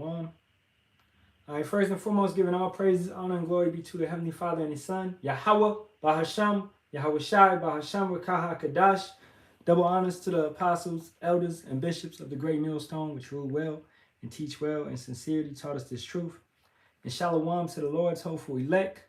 Shalawam. All right, first and foremost, giving all praises, honor, and glory be to the Heavenly Father and His Son, Yahawah, Bahasham, Yahawashi, Bahasham, Rakaha, Kadash. Double honors to the apostles, elders, and bishops of the great millstone, which rule well and teach well and sincerely taught us this truth. And Shalawam to the Lord's hopeful elect,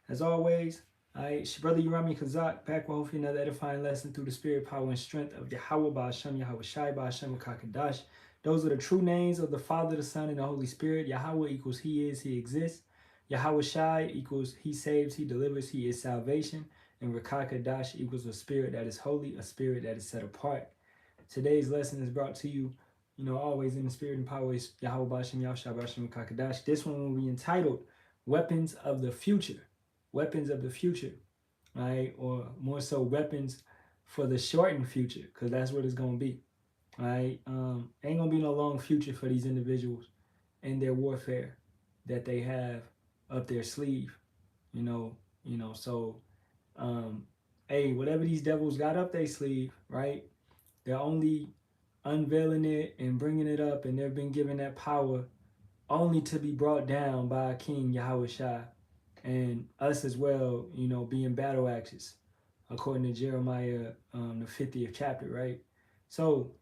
as always. All right, brother Yerami Kazak, back with hopefully another edifying lesson through the spirit, power, and strength of Yahawah, Bahasham, Yahawashi, Bahasham, Kadash. Those are the true names of the Father, the Son, and the Holy Spirit. Yahawah equals He is, He exists. Yahawashi equals He saves, He delivers, He is salvation. And Rakakadash equals a spirit that is holy, a spirit that is set apart. Today's lesson is brought to you, always in the spirit and power of Yahawah, Bahasham, Yahawashi, Bahasham, Rakakadash. This one will be entitled Weapons of the Future. Weapons of the future, right? Or more so, weapons for the shortened future, because that's what it's going to be. Right? Ain't gonna be no long future for these individuals and their warfare that they have up their sleeve, So, hey, whatever these devils got up their sleeve, right? They're only unveiling it and bringing it up, and they've been given that power only to be brought down by King Yahawashi and us as well, being battle axes, according to Jeremiah, the 50th chapter, right? So.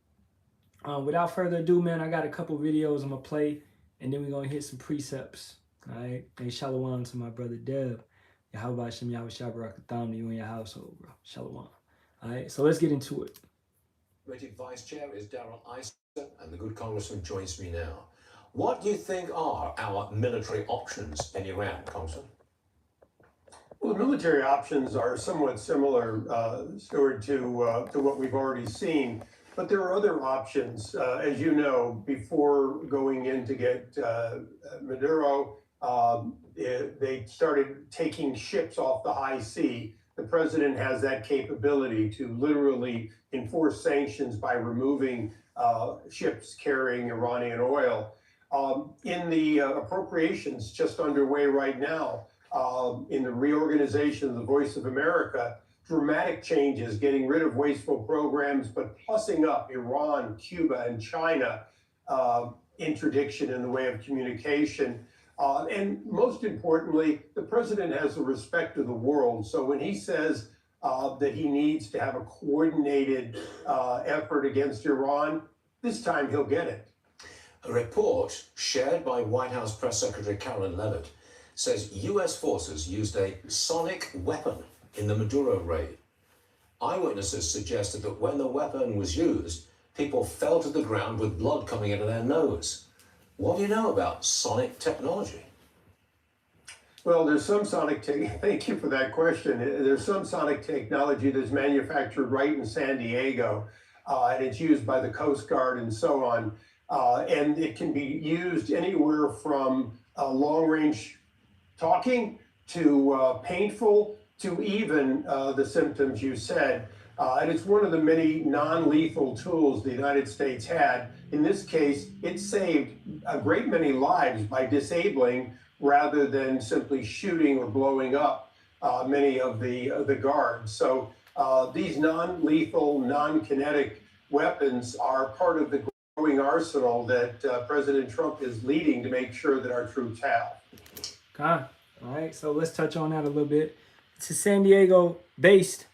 Without further ado, man, I got a couple videos I'm going to play, and then we're going to hit some precepts, all right? And shalom to my brother Deb. Yahawah, Bahasham, Yahawashi, Barak, Ahtham to you and your household, bro. Shalom. All right, so let's get into it. Vice Chair is Darrell Issa, and the good Congressman joins me now. What do you think are our military options in Iran, Congressman? Well, the military options are somewhat similar, Stuart, to what we've already seen. But there are other options. As you know, before going in to get Maduro, they started taking ships off the high sea. The president has that capability to literally enforce sanctions by removing ships carrying Iranian oil. In the appropriations just underway right now, in the reorganization of the Voice of America, dramatic changes, getting rid of wasteful programs, but plussing up Iran, Cuba, and China, interdiction in the way of communication. And most importantly, the president has the respect of the world. So when he says that he needs to have a coordinated effort against Iran, this time he'll get it. A report shared by White House Press Secretary Carolyn Levitt says U.S. forces used a sonic weapon in the Maduro raid. Eyewitnesses suggested that when the weapon was used, people fell to the ground with blood coming out of their nose. What do you know about sonic technology? Well, there's some thank you for that question. There's some sonic technology that's manufactured right in San Diego, and it's used by the Coast Guard and so on. And it can be used anywhere from long-range talking to painful to even the symptoms you said. And it's one of the many non-lethal tools the United States had. In this case, it saved a great many lives by disabling rather than simply shooting or blowing up many of the guards. So these non-lethal, non-kinetic weapons are part of the growing arsenal that President Trump is leading to make sure that our troops have. Okay. All right, so let's touch on that a little bit. It's a San Diego-based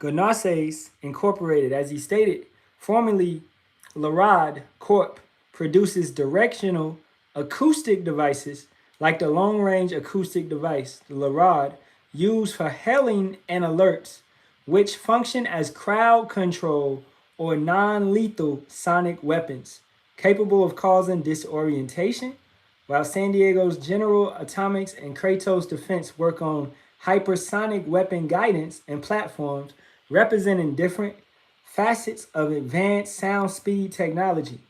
Gonasses Incorporated, as he stated, formerly Larad Corp, produces directional acoustic devices like the long-range acoustic device, the Larad, used for hailing and alerts, which function as crowd control or non-lethal sonic weapons, capable of causing disorientation, while San Diego's General Atomics and Kratos Defense work on hypersonic weapon guidance and platforms representing different facets of advanced sound speed technology.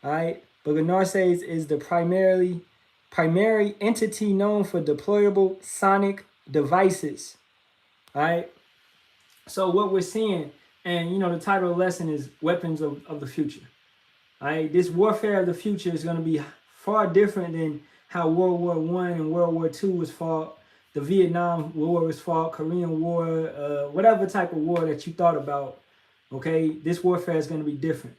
All right, but Gonasses is the primary entity known for deployable sonic devices. All right, so what we're seeing, and the title of the lesson is Weapons of the Future. All right, this warfare of the future is going to be far different than how World War I and World War II was fought, the Vietnam War was fought, Korean War, whatever type of war that you thought about, okay? This warfare is going to be different.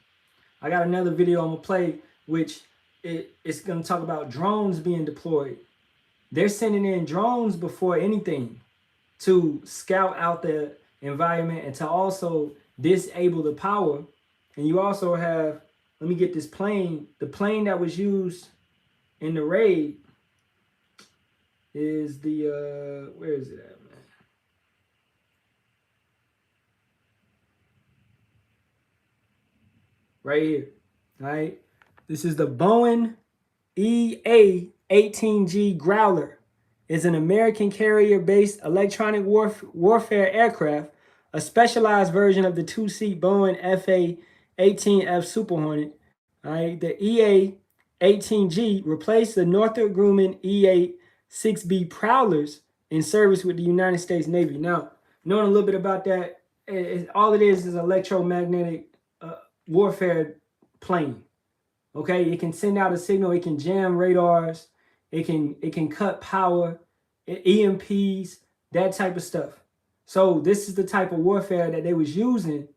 I got another video I'm going to play, which it's going to talk about drones being deployed. They're sending in drones before anything to scout out the environment and to also disable the power. And you also have, let me get this plane. The plane that was used in the raid is the, where is it at, man? Right here, all right? This is the Boeing EA-18G Growler. Is an American carrier-based electronic warfare aircraft, a specialized version of the two-seat Boeing FA-18F Super Hornet. All right, the EA-18G replaced the Northrop Grumman EA-6B Prowlers in service with the United States Navy. Now, knowing a little bit about that, all it is electromagnetic warfare plane. Okay, it can send out a signal, it can jam radars, it can cut power, EMPs, that type of stuff. So this is the type of warfare that they was using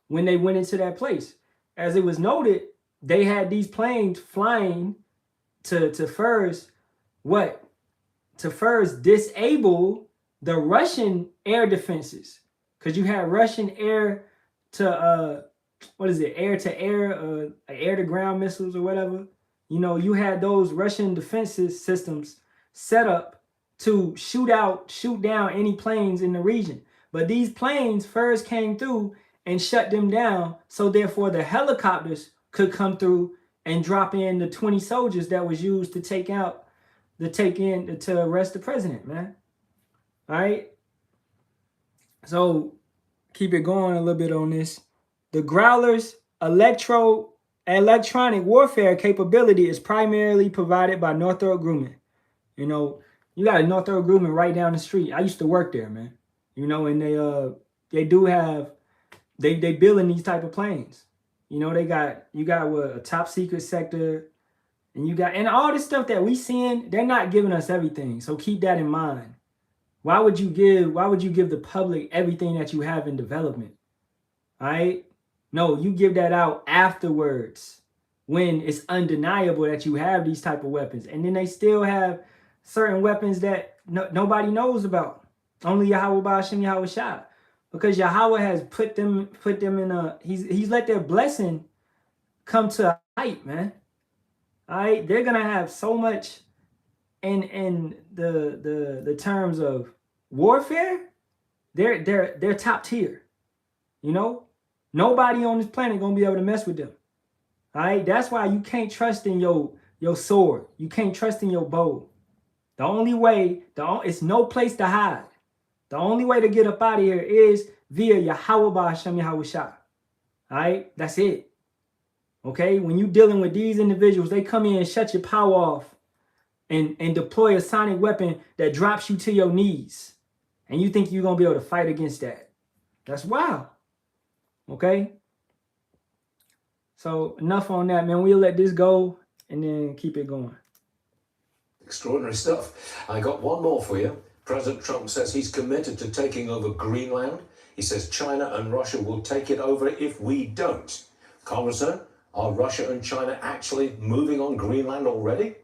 when they went into that place. As it was noted, they had these planes flying to first what? To first disable the Russian air defenses, because you had Russian air to air to ground missiles or whatever. You know, you had those Russian defenses systems set up to shoot down any planes in the region. But these planes first came through and shut them down, so therefore the helicopters could come through and drop in the 20 soldiers that was used to arrest the president, man. All right. So keep it going a little bit on this. The Growler's electronic warfare capability is primarily provided by Northrop Grumman. You know, you got a Northrop Grumman right down the street. I used to work there, man. You know, and they do have they building these type of planes. You know, you got what, a top secret sector, and all this stuff that we seeing. They're not giving us everything, so keep that in mind. Why would you give the public everything that you have in development? All right. No, you give that out afterwards when it's undeniable that you have these type of weapons. And then they still have certain weapons that nobody knows about. Only Yahawah, Bahasham, Yahawashi. Because Yahawah has put them in he's let their blessing come to a height, man. All right, they're gonna have so much in the terms of warfare. They're top tier, you know. Nobody on this planet gonna be able to mess with them. All right, that's why you can't trust in your sword. You can't trust in your bow. The only way, it's no place to hide. The only way to get up out of here is via Yahawah, Bahasham, Yahawashi. All right, that's it. Okay, when you dealing with these individuals, they come in and shut your power off and deploy a sonic weapon that drops you to your knees. And you think you're gonna be able to fight against that. That's wild. Okay, so enough on that, man. We'll let this go and then keep it going. Extraordinary stuff. I got one more for you. President Trump says he's committed to taking over Greenland. He says China and Russia will take it over if we don't. Congressman, are Russia and China actually moving on Greenland already?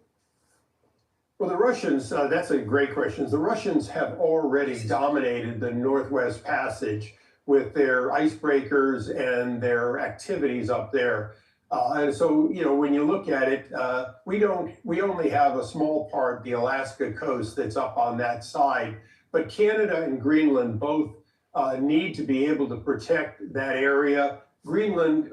Well, the Russians, that's a great question. The Russians have already dominated the Northwest Passage with their icebreakers and their activities up there. And so, you know, when you look at it, we only have a small part, the Alaska coast, that's up on that side. But Canada and Greenland both need to be able to protect that area. Greenland,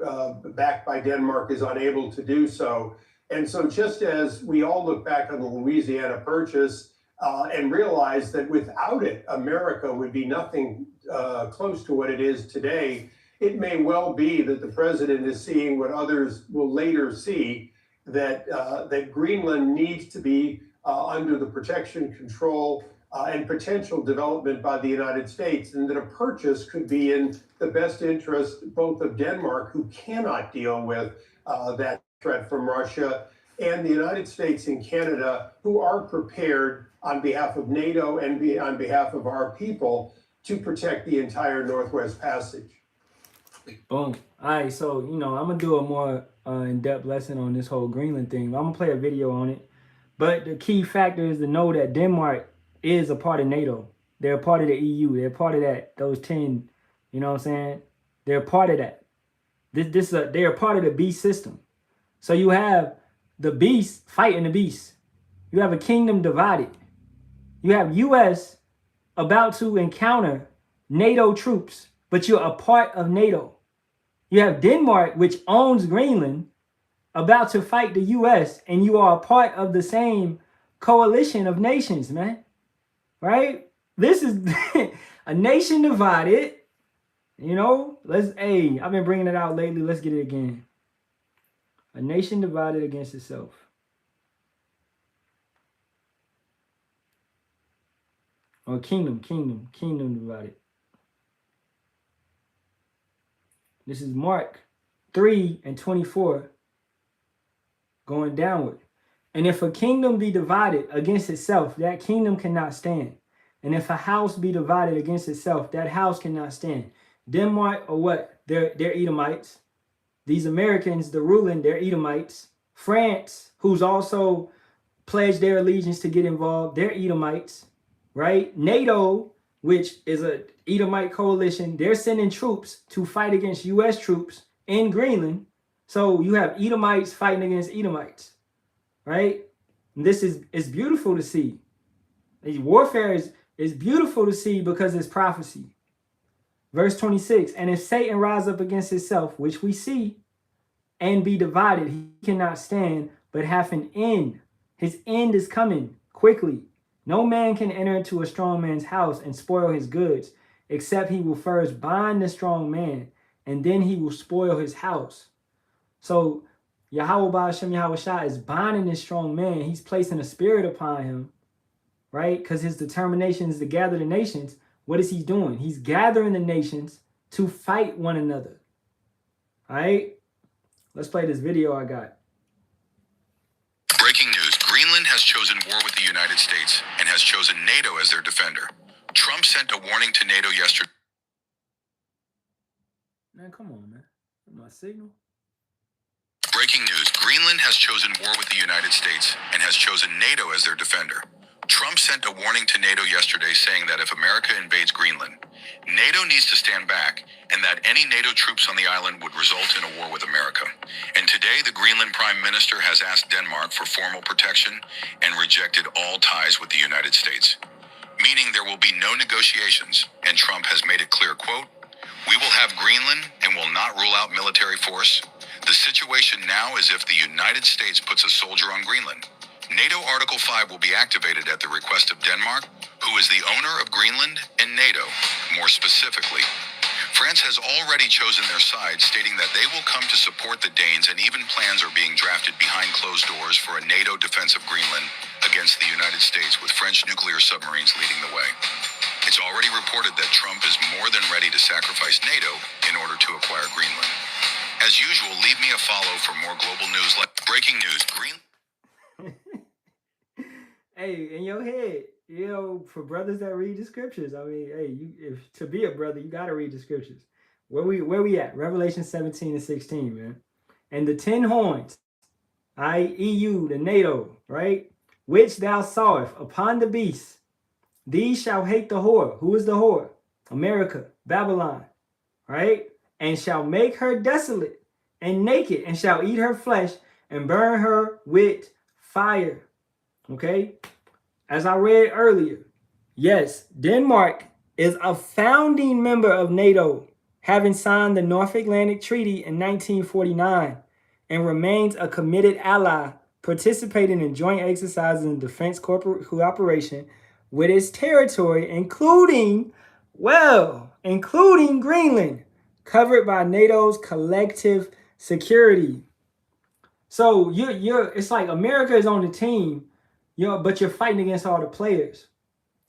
backed by Denmark, is unable to do so. And so just as we all look back on the Louisiana Purchase and realize that without it, America would be nothing close to what it is today, it may well be that the president is seeing what others will later see, that Greenland needs to be under the protection, control, and potential development by the United States, and that a purchase could be in the best interest both of Denmark, who cannot deal with that threat from Russia, and the United States and Canada, who are prepared on behalf of NATO and on behalf of our people to protect the entire Northwest Passage. Boom. All right, so, you know, I'm going to do a more in-depth lesson on this whole Greenland thing. I'm gonna play a video on it. But the key factor is to know that Denmark is a part of NATO. They're a part of the EU. They're part of that. Those 10, you know what I'm saying? They're a part of that. They're a part of the beast system. So you have the beast fighting the beast. You have a kingdom divided. You have U.S. about to encounter NATO troops, but you're a part of NATO. You have Denmark, which owns Greenland, about to fight the U.S., and you are a part of the same coalition of nations, man. Right? This is a nation divided. You know, I've been bringing it out lately. Let's get it again. A nation divided against itself. Or kingdom divided. This is Mark 3:24 going downward. And if a kingdom be divided against itself, that kingdom cannot stand. And if a house be divided against itself, that house cannot stand. Denmark or what? They're Edomites. These Americans, the ruling, they're Edomites. France, who's also pledged their allegiance to get involved, they're Edomites, right? NATO, which is a Edomite coalition, they're sending troops to fight against U.S. troops in Greenland. So you have Edomites fighting against Edomites, right? And this is beautiful to see. Warfare is beautiful to see because it's prophecy. Verse 26, and if Satan rise up against himself, which we see, and be divided, he cannot stand, but hath an end. His end is coming quickly. No man can enter into a strong man's house and spoil his goods, except he will first bind the strong man, and then he will spoil his house. So Yahawah Bahasham Yahawashi is binding this strong man. He's placing a spirit upon him, right? Because his determination is to gather the nations. What is he doing? He's gathering the nations to fight one another. All right? Let's play this video I got. Breaking news. Greenland has chosen war with the United States and has chosen NATO as their defender. Trump sent a warning to NATO yesterday. Man, come on, man. My signal. Breaking news. Greenland has chosen war with the United States and has chosen NATO as their defender. Trump sent a warning to NATO yesterday saying that if America invades Greenland, NATO needs to stand back and that any NATO troops on the island would result in a war with America. And today, the Greenland Prime Minister has asked Denmark for formal protection and rejected all ties with the United States, meaning there will be no negotiations. And Trump has made it clear, quote, "We will have Greenland and will not rule out military force. The situation now is if the United States puts a soldier on Greenland. NATO Article 5 will be activated at the request of Denmark, who is the owner of Greenland, and NATO, more specifically. France has already chosen their side, stating that they will come to support the Danes, and even plans are being drafted behind closed doors for a NATO defense of Greenland against the United States, with French nuclear submarines leading the way. It's already reported that Trump is more than ready to sacrifice NATO in order to acquire Greenland. As usual, leave me a follow for more global news. Breaking news, Greenland. Hey, in your head, you know, for brothers that read the scriptures, I mean, hey, if to be a brother, you got to read the scriptures. Where we at? Revelation 17:16, man. And the 10 horns, EU, the NATO, right? Which thou sawest upon the beast, these shall hate the whore. Who is the whore? America, Babylon, right? And shall make her desolate and naked, and shall eat her flesh and burn her with fire. Okay, as I read earlier, yes, Denmark is a founding member of NATO, having signed the North Atlantic Treaty in 1949, and remains a committed ally, participating in joint exercises and defense cooperation with its territory, including Greenland, covered by NATO's collective security. So it's like America is on the team. But you're fighting against all the players.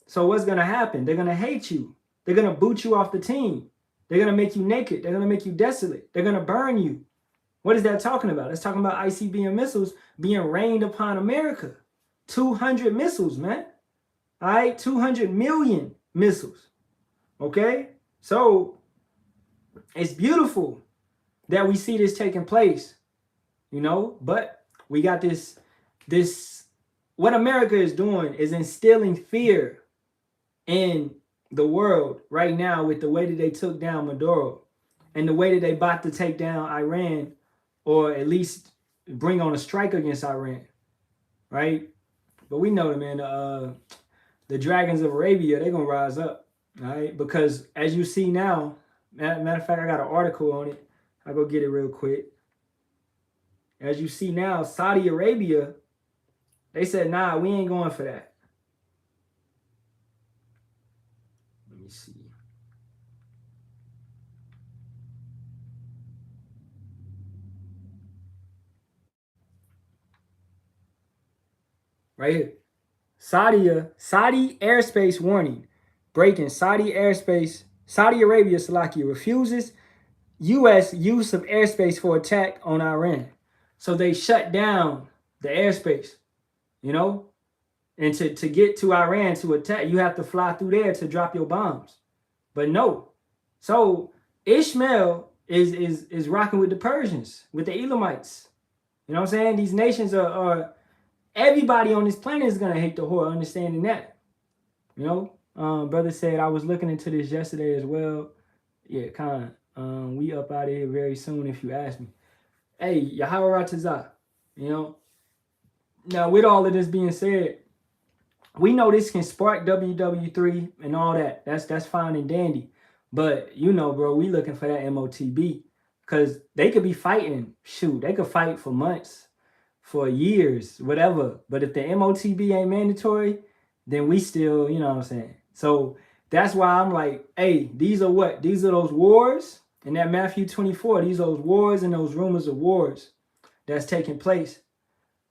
So what's going to happen? They're going to hate you. They're going to boot you off the team. They're going to make you naked. They're going to make you desolate. They're going to burn you. What is that talking about? It's talking about ICBM missiles being rained upon America. 200 missiles, man. All right? 200 million missiles. Okay? So it's beautiful that we see this taking place. you know. But we got this what America is doing is instilling fear in the world right now with the way that they took down Maduro and the way that they about to take down Iran, or at least bring on a strike against Iran, right? But we know that, man, the dragons of Arabia, they're gonna rise up, right? Because as you see now, matter of fact, I got an article on it. I'll go get it real quick. As you see now, Saudi Arabia, they said, nah, we ain't going for that. Let me see. Right here. Saudi airspace warning. Breaking Saudi airspace. Saudi Arabia, Salakia, refuses U.S. use of airspace for attack on Iran. So they shut down the airspace, you know? And to get to Iran to attack, you have to fly through there to drop your bombs. But no. So Ishmael is rocking with the Persians, with the Elamites. You know what I'm saying? These nations are everybody on this planet is gonna hate the whore, understanding that. You know? Brother said I was looking into this yesterday as well. Yeah, kind of. We up out of here very soon if you ask me. Hey, Yahawah, you know. Now with all of this being said, we know this can spark WW3 and all that. That's fine and dandy. But you know, bro, we looking for that MOTB. Because they could be fighting. Shoot, they could fight for months, for years, whatever. But if the MOTB ain't mandatory, then we still, you know what I'm saying? So that's why I'm like, hey, these are what? These are those wars. In that Matthew 24, these are those wars and those rumors of wars that's taking place.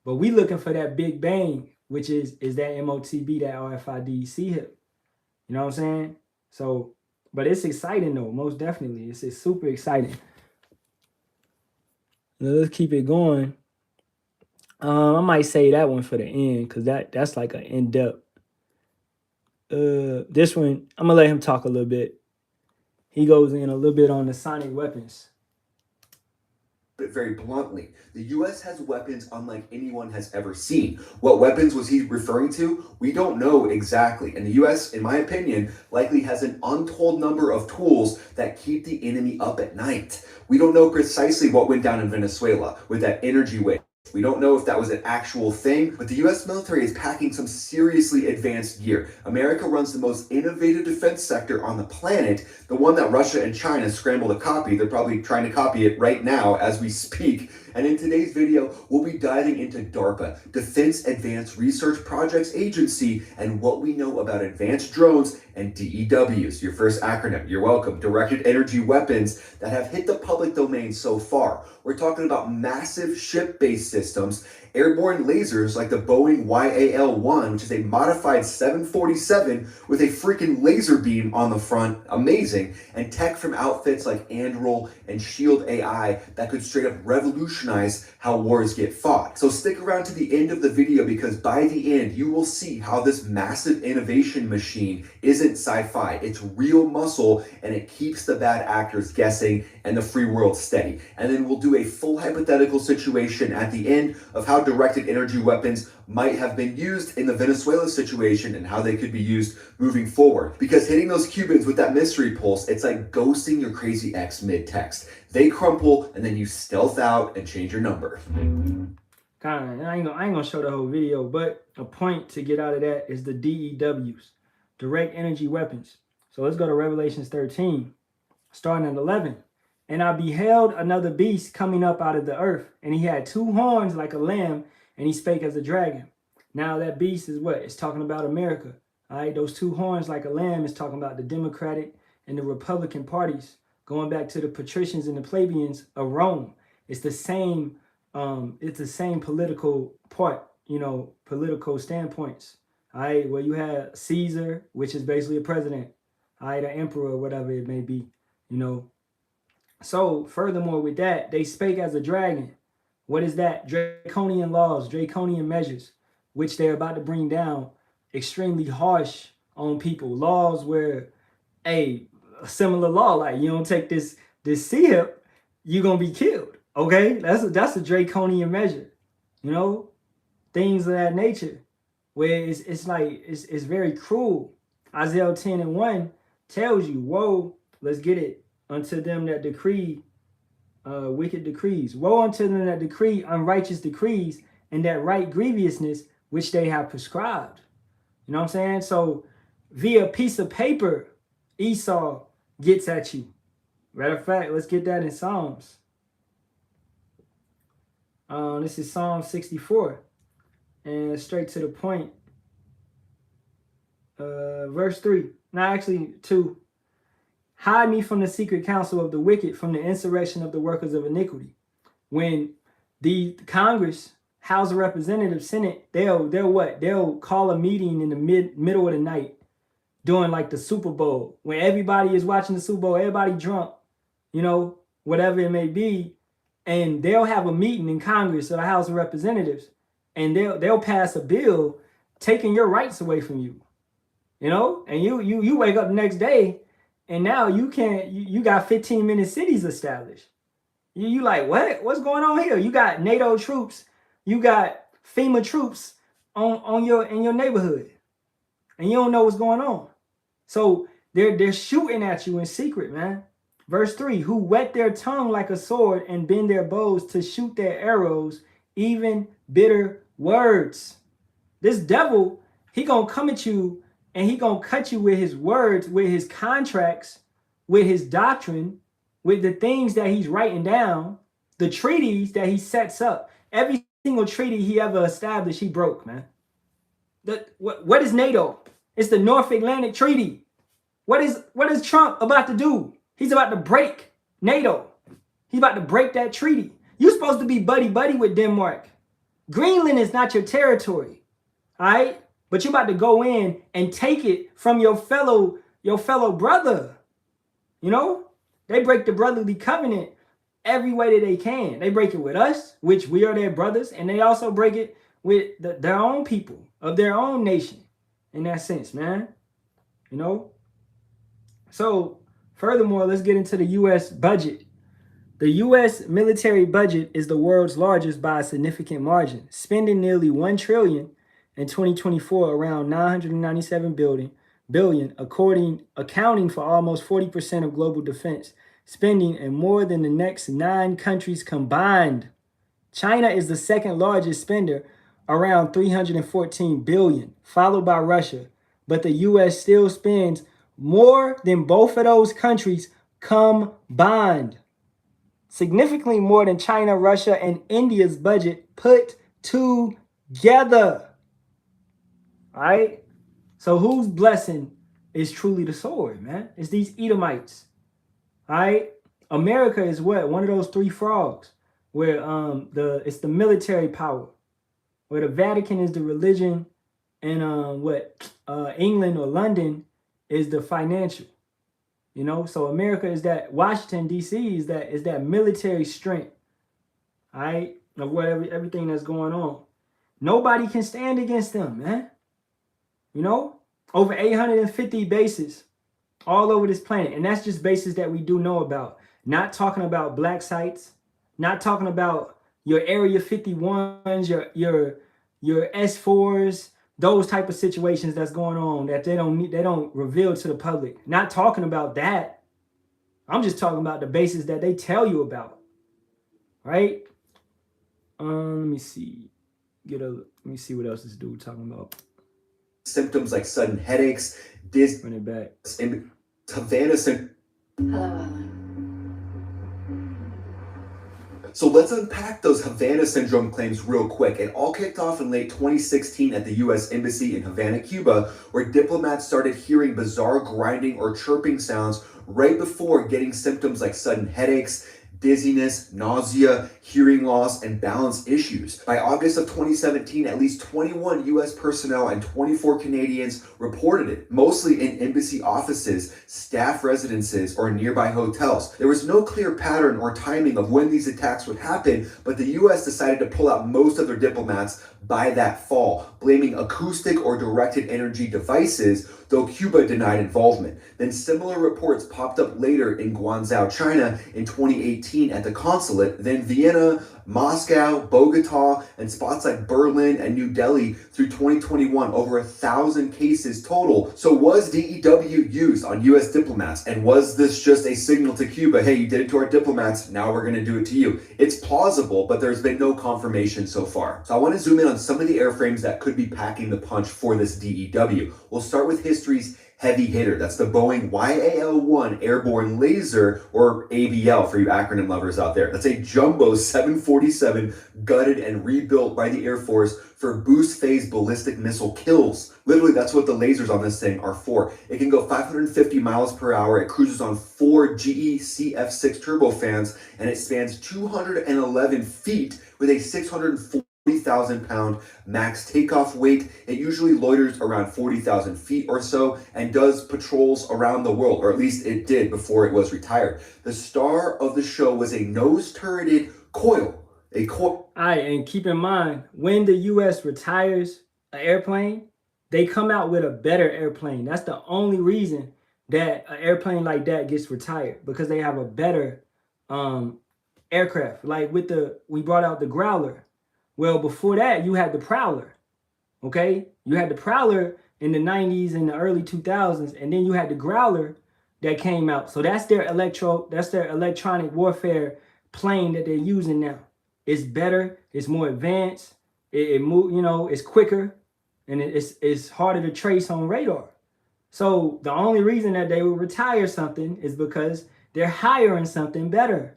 But we looking for that big bang, which is that MOTB, that RFID hip. You know what I'm saying? So, but it's exciting though, most definitely. It's super exciting. Now, let's keep it going. I might say that one for the end, because that's like an in-depth. This one, I'm gonna let him talk a little bit. He goes in a little bit on the sonic weapons. But very bluntly, the U.S. has weapons unlike anyone has ever seen. What weapons was he referring to? We don't know exactly. And the U.S., in my opinion, likely has an untold number of tools that keep the enemy up at night. We don't know precisely what went down in Venezuela with that energy wave. We don't know if that was an actual thing, but the U.S. military is packing some seriously advanced gear. America runs the most innovative defense sector on the planet, the one that Russia and China scramble to copy. They're probably trying to copy it right now as we speak. And in today's video, we'll be diving into DARPA, Defense Advanced Research Projects Agency, and what we know about advanced drones and DEWs, your first acronym. You're welcome. Directed energy weapons that have hit the public domain so far. We're talking about massive ship-based systems, airborne lasers like the Boeing YAL-1, which is a modified 747 with a freaking laser beam on the front, amazing, and tech from outfits like Anduril and Shield AI that could straight up revolutionize how wars get fought. So stick around to the end of the video, because by the end, you will see how this massive innovation machine isn't sci-fi. It's real muscle, and it keeps the bad actors guessing and the free world steady. And then we'll do a full hypothetical situation at the end of how directed energy weapons might have been used in the Venezuela situation and how they could be used moving forward. Because hitting those Cubans with that mystery pulse, it's like ghosting your crazy ex mid-text. They crumple, and then you stealth out and change your number. Kind of, I ain't gonna show the whole video, but a point to get out of that is the DEWs, direct energy weapons. So let's go to Revelations 13, starting at 11. And I beheld another beast coming up out of the earth, and he had two horns like a lamb, and he spake as a dragon. Now that beast is what? It's talking about America. All right, those two horns like a lamb is talking about the Democratic and the Republican parties, going back to the patricians and the plebeians of Rome. It's the same political part, you know, political standpoints. All right, where you have Caesar, which is basically a president, all right, an emperor, or whatever it may be, you know. So furthermore with that, they spake as a dragon. What is that? Draconian laws, draconian measures, which they're about to bring down, extremely harsh on people. Laws where a similar law, like you don't take this C-hip, you're gonna be killed. Okay, that's a draconian measure, you know, things of that nature, where it's like it's very cruel. Isaiah 10:1 tells you, woe, let's get it, unto them that decree wicked decrees. Woe unto them that decree unrighteous decrees, and that right grievousness which they have prescribed. You know what I'm saying? So via piece of paper, Esau gets at you. Matter of fact, let's get that in Psalms. This is Psalm 64. And straight to the point. Verse 3. No, actually 2. Hide me from the secret counsel of the wicked, from the insurrection of the workers of iniquity. When the Congress, House of Representatives, Senate, they'll what? They'll call a meeting in the middle of the night during like the Super Bowl, when everybody is watching the Super Bowl, everybody drunk, you know, whatever it may be, and they'll have a meeting in Congress or the House of Representatives, and they'll pass a bill taking your rights away from you, you know, and you wake up the next day, and now you got 15-minute cities established. You like, what's going on here? You got NATO troops, you got FEMA troops in your neighborhood, and you don't know what's going on. So they're shooting at you in secret, man. Verse 3, who whet their tongue like a sword and bend their bows to shoot their arrows, even bitter words. This devil, he gonna come at you and he gonna cut you with his words, with his contracts, with his doctrine, with the things that he's writing down, the treaties that he sets up. Every single treaty he ever established, he broke, man. What is NATO? It's the North Atlantic Treaty. What is Trump about to do? He's about to break NATO. He's about to break that treaty. You're supposed to be buddy-buddy with Denmark. Greenland is not your territory, all right? But you're about to go in and take it from your fellow brother. You know? They break the brotherly covenant every way that they can. They break it with us, which we are their brothers, and they also break it with their own people of their own nation. In that sense, man, you know? So furthermore, let's get into the U.S. budget. The U.S. military budget is the world's largest by a significant margin, spending nearly $1 trillion in 2024, around $997 billion, accounting for almost 40% of global defense spending and more than the next 9 countries combined. China is the second largest spender, around $314 billion, followed by Russia. But the U.S. still spends more than both of those countries combined. Significantly more than China, Russia, and India's budget put together. All right? So whose blessing is truly the sword, man? It's these Edomites. All right? America is what? One of those 3 frogs where it's the military power, where the Vatican is the religion, and England or London is the financial. You know, so America is that, Washington D.C. is that military strength, all right, of whatever everything that's going on. Nobody can stand against them, man. You know, over 850 bases all over this planet, and that's just bases that we do know about. Not talking about black sites, not talking about your Area 51s, your S4s, those type of situations that's going on that they don't reveal to the public. Not talking about that. I'm just talking about the bases that they tell you about. Right? Let me see. Let me see what else this dude talking about. Symptoms like sudden headaches, Run it back. Havana syndrome. Hello. So let's unpack those Havana syndrome claims real quick. It all kicked off in late 2016 at the U.S. Embassy in Havana, Cuba, where diplomats started hearing bizarre grinding or chirping sounds right before getting symptoms like sudden headaches, dizziness, nausea, hearing loss, and balance issues. By August of 2017, at least 21 U.S. personnel and 24 Canadians reported it, mostly in embassy offices, staff residences, or nearby hotels. There was no clear pattern or timing of when these attacks would happen, but the U.S. decided to pull out most of their diplomats by that fall, blaming acoustic or directed energy devices, though though Cuba denied involvement. Then similar reports popped up later in Guangzhou, China in 2018 at the consulate, then Vienna, Moscow, Bogota, and spots like Berlin and New Delhi through 2021, over 1,000 cases total. So was DEW used on US diplomats? And was this just a signal to Cuba, hey, you did it to our diplomats, now we're gonna do it to you? It's plausible, but there's been no confirmation so far. So I wanna zoom in on some of the airframes that could be packing the punch for this DEW. We'll start with history's heavy hitter. That's the Boeing YAL-1 Airborne Laser, or ABL for you acronym lovers out there. That's a jumbo 747 gutted and rebuilt by the Air Force for boost phase ballistic missile kills. Literally, that's what the lasers on this thing are for. It can go 550 miles per hour. It cruises on 4 GE CF6 turbofans, and it spans 211 feet with a 640,000-pound max takeoff weight. It usually loiters around 40,000 feet or so and does patrols around the world, or at least it did before it was retired. The star of the show was a nose-turreted coil. All right, and keep in mind, when the U.S. retires an airplane, they come out with a better airplane. That's the only reason that an airplane like that gets retired, because they have a better aircraft. Like we brought out the Growler. Well, before that, you had the Prowler, okay? You had the Prowler in the 90s and the early 2000s, and then you had the Growler that came out. So that's their electronic warfare plane that they're using now. It's better, it's more advanced, it move, it's quicker, and it's harder to trace on radar. So the only reason that they will retire something is because they're hiring something better.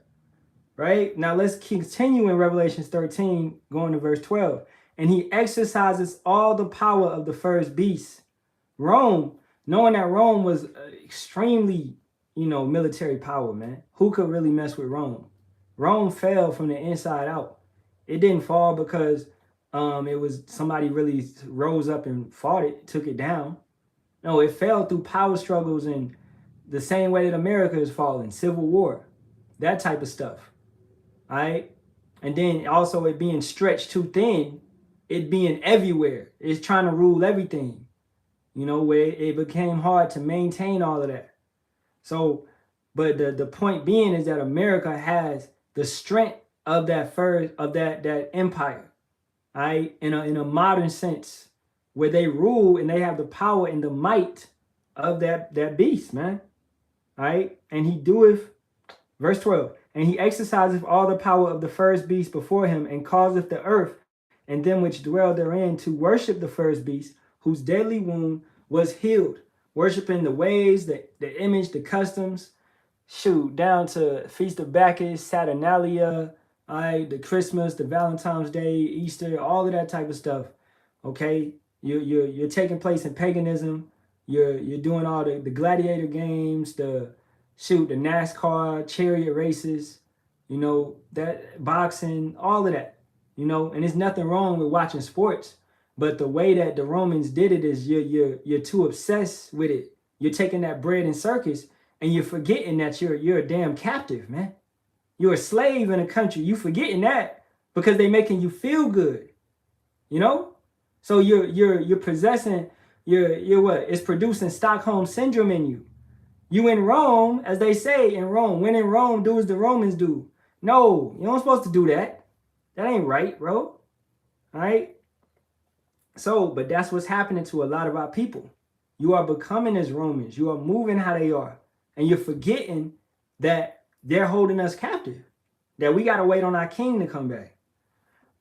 Right? Now let's continue in Revelation 13, going to verse 12. And he exercises all the power of the first beast. Rome, knowing that Rome was extremely, military power, man. Who could really mess with Rome? Rome fell from the inside out. It didn't fall because it was somebody really rose up and fought it, took it down. No, it fell through power struggles in the same way that America is falling, civil war, that type of stuff. All right. And then also it being stretched too thin, it being everywhere. It's trying to rule everything, where it became hard to maintain all of that. So, but the point being is that America has the strength of that empire, all right, in a modern sense, where they rule and they have the power and the might of that beast, man. All right. And he doeth, verse 12, and he exerciseth all the power of the first beast before him, and causeth the earth and them which dwell therein to worship the first beast, whose deadly wound was healed. Worshiping the ways, the image, the customs, down to Feast of Bacchus, Saturnalia, all right, the Christmas, the Valentine's Day, Easter, all of that type of stuff. Okay, you're taking place in paganism. You're doing all the gladiator games, the NASCAR, chariot races, that boxing, all of that, and there's nothing wrong with watching sports, but the way that the Romans did it is you're too obsessed with it. You're taking that bread and circus and you're forgetting that you're a damn captive, man. You're a slave in a country. You forgetting that because they making you feel good, So you're possessing, you're what? It's producing Stockholm syndrome in you. You in Rome, as they say in Rome, when in Rome, do as the Romans do. No, you don't supposed to do that. That ain't right, bro. All right? So, but that's what's happening to a lot of our people. You are becoming as Romans. You are moving how they are. And you're forgetting that they're holding us captive, that we got to wait on our king to come back.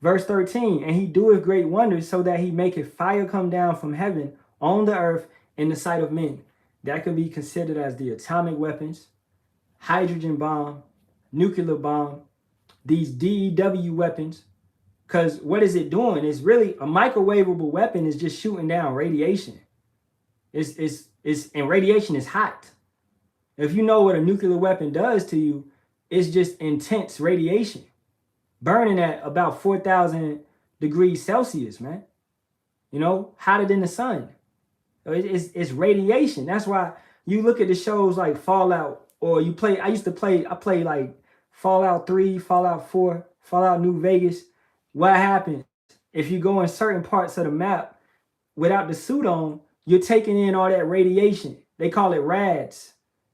Verse 13, and he doeth great wonders, so that he maketh fire come down from heaven on the earth in the sight of men. That could be considered as the atomic weapons, hydrogen bomb, nuclear bomb, these DEW weapons. Because what is it doing? It's really a microwavable weapon is just shooting down radiation. And radiation is hot. If you know what a nuclear weapon does to you, it's just intense radiation, burning at about 4,000 degrees Celsius, man. Hotter than the sun. It's radiation. That's why you look at the shows like Fallout, or I play like Fallout 3, Fallout 4, Fallout New Vegas. What happens if you go in certain parts of the map without the suit on? you're taking in all that radiation. They call it rads.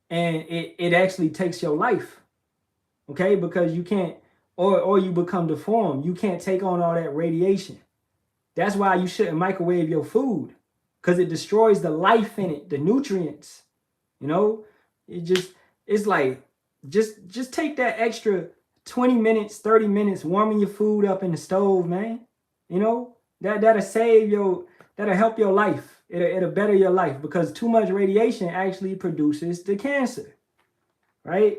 And it actually takes your life. Okay? Because you can't, or you become deformed. You can't take on all that radiation. That's why you shouldn't microwave your food. Because it destroys the life in it, the nutrients. You know? It's like, just take that extra 20 minutes, 30 minutes warming your food up in the stove, man. You know? That'll help your life. It'll better your life, because too much radiation actually produces the cancer, right?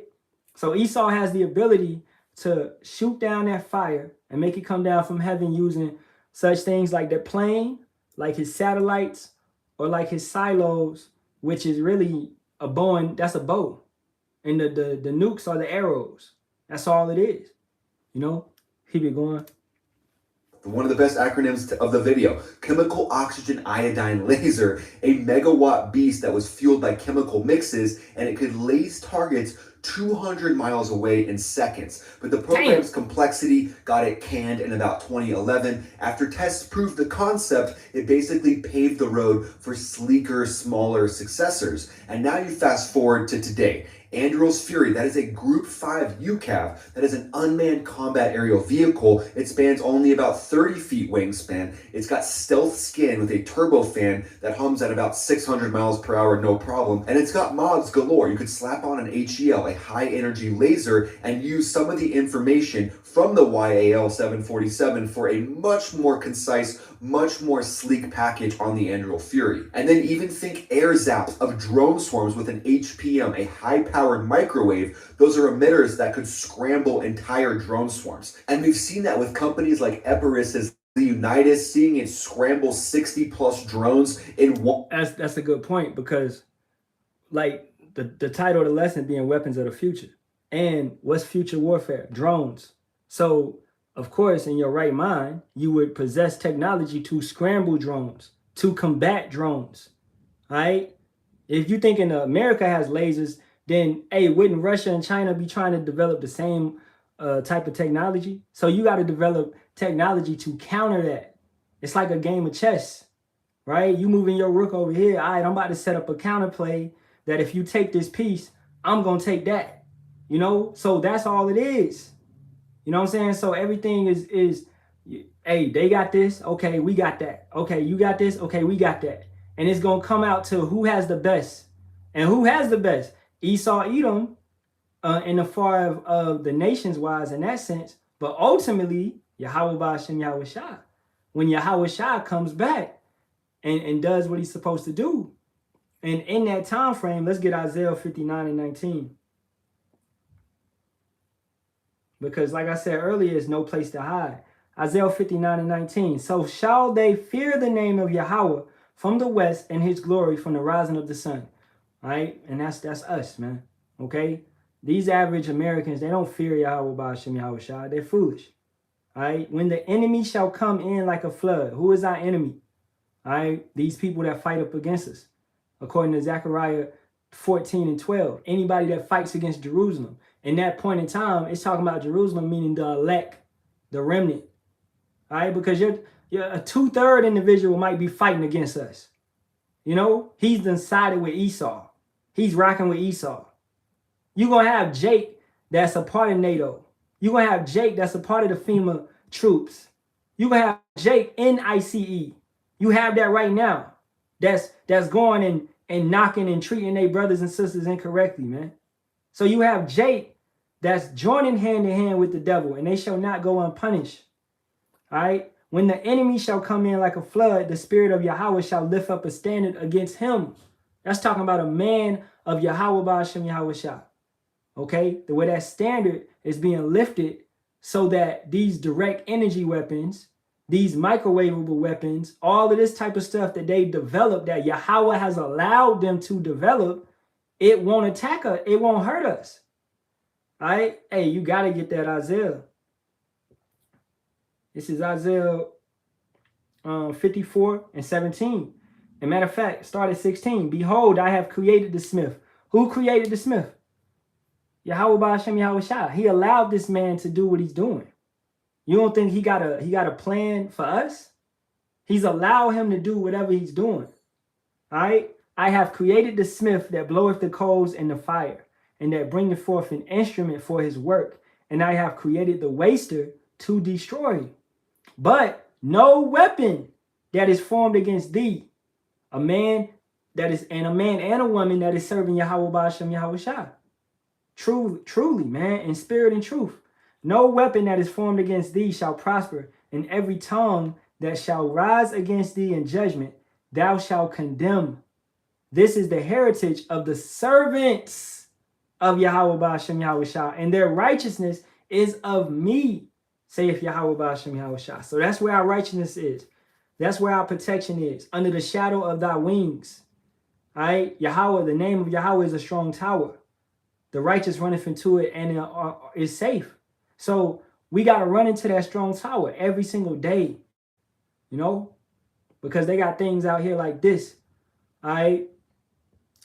So Esau has the ability to shoot down that fire and make it come down from heaven using such things like the plane, like his satellites, or like his silos, which is really a bow. That's a bow. And the nukes are the arrows. That's all it is. You know? Keep it going. One of the best acronyms of the video, chemical oxygen iodine laser, a megawatt beast that was fueled by chemical mixes, and it could lace targets 200 miles away in seconds. But the program's complexity got it canned in about 2011. After tests proved the concept, it basically paved the road for sleeker, smaller successors. And now you fast forward to today. Anduril's Fury, that is a Group 5 UCAV, that is an unmanned combat aerial vehicle. It spans only about 30 feet wingspan. It's got stealth skin with a turbofan that hums at about 600 miles per hour, no problem. And it's got mods galore. You could slap on an HEL, a high energy laser, and use some of the information from the YAL 747 for a much more concise, much more sleek package on the Anduril Fury. And then even think air zaps of drone swarms with an HPM, a high-powered microwave. Those are emitters that could scramble entire drone swarms. And we've seen that with companies like Eperis's Leonidas, seeing it scramble 60 plus drones in one. That's a good point, because like the title of the lesson being weapons of the future. And what's future warfare? Drones. So, of course, in your right mind, you would possess technology to scramble drones, to combat drones, all right? If you think America has lasers, then, hey, wouldn't Russia and China be trying to develop the same type of technology? So you got to develop technology to counter that. It's like a game of chess, right? You moving your rook over here. All right, I'm about to set up a counterplay that if you take this piece, I'm going to take that, you know? So that's all it is. You know what I'm saying? So everything is, hey, they got this. Okay, we got that. Okay, you got this. Okay, we got that. And it's going to come out to who has the best. And who has the best? Esau, Edom, in the far of the nations wise in that sense. But ultimately, Yahawah, Bahasham, Yahawashi. When Yahawashi comes back and does what he's supposed to do. And in that time frame, let's get Isaiah 59 and 19. Because like I said earlier, there's no place to hide. Isaiah 59 and 19. So shall they fear the name of Yahawah from the west, and his glory from the rising of the sun. All right? And that's us, man. Okay? These average Americans, they don't fear Yahawah, Bahasham, Yahawashi. They're foolish. All right? When the enemy shall come in like a flood. Who is our enemy? All right? These people that fight up against us. According to Zechariah 14 and 12. Anybody that fights against Jerusalem. In that point in time, it's talking about Jerusalem, meaning the elect, the remnant. All right? Because you're a 2/3 individual might be fighting against us. You know? He's done sided with Esau. He's rocking with Esau. You're going to have Jake that's a part of NATO. You're going to have Jake that's a part of the FEMA troops. You're going to have Jake in ICE. You have that right now. That's going and knocking and treating their brothers and sisters incorrectly, man. So you have Jake that's joining hand in hand with the devil, and they shall not go unpunished. All right? When the enemy shall come in like a flood, the spirit of Yahawah shall lift up a standard against him. That's talking about a man of Yahawah, Bahasham, Yahawashi. Okay? The way that standard is being lifted so that these direct energy weapons, these microwavable weapons, all of this type of stuff that they developed, that Yahawah has allowed them to develop, it won't attack us. It won't hurt us. All right? Hey, you got to get that Isaiah. This is Isaiah 54 and 17. And matter of fact, start at 16. Behold, I have created the smith. Who created the smith? Yahawah, Bahasham, Yahawashi. He allowed this man to do what he's doing. You don't think he got a plan for us? He's allowed him to do whatever he's doing. All All right. I have created the smith that bloweth the coals in the fire, and that bringeth forth an instrument for his work. And I have created the waster to destroy. But no weapon that is formed against thee, a man and a woman that is serving Yahawah Bahasham Yahawashi. Truly, man, in spirit and truth. No weapon that is formed against thee shall prosper, and every tongue that shall rise against thee in judgment, thou shalt condemn. This is the heritage of the servants of Yahawah Bahasham Yahawashi, and their righteousness is of me, saith Yahawah Bahasham Yahawashi. So that's where our righteousness is. That's where our protection is, under the shadow of thy wings. All right, Yahawah, the name of Yahawah is a strong tower. The righteous runneth into it and is safe. So we got to run into that strong tower every single day, you know, because they got things out here like this. All right,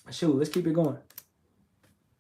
shoot, let's keep it going.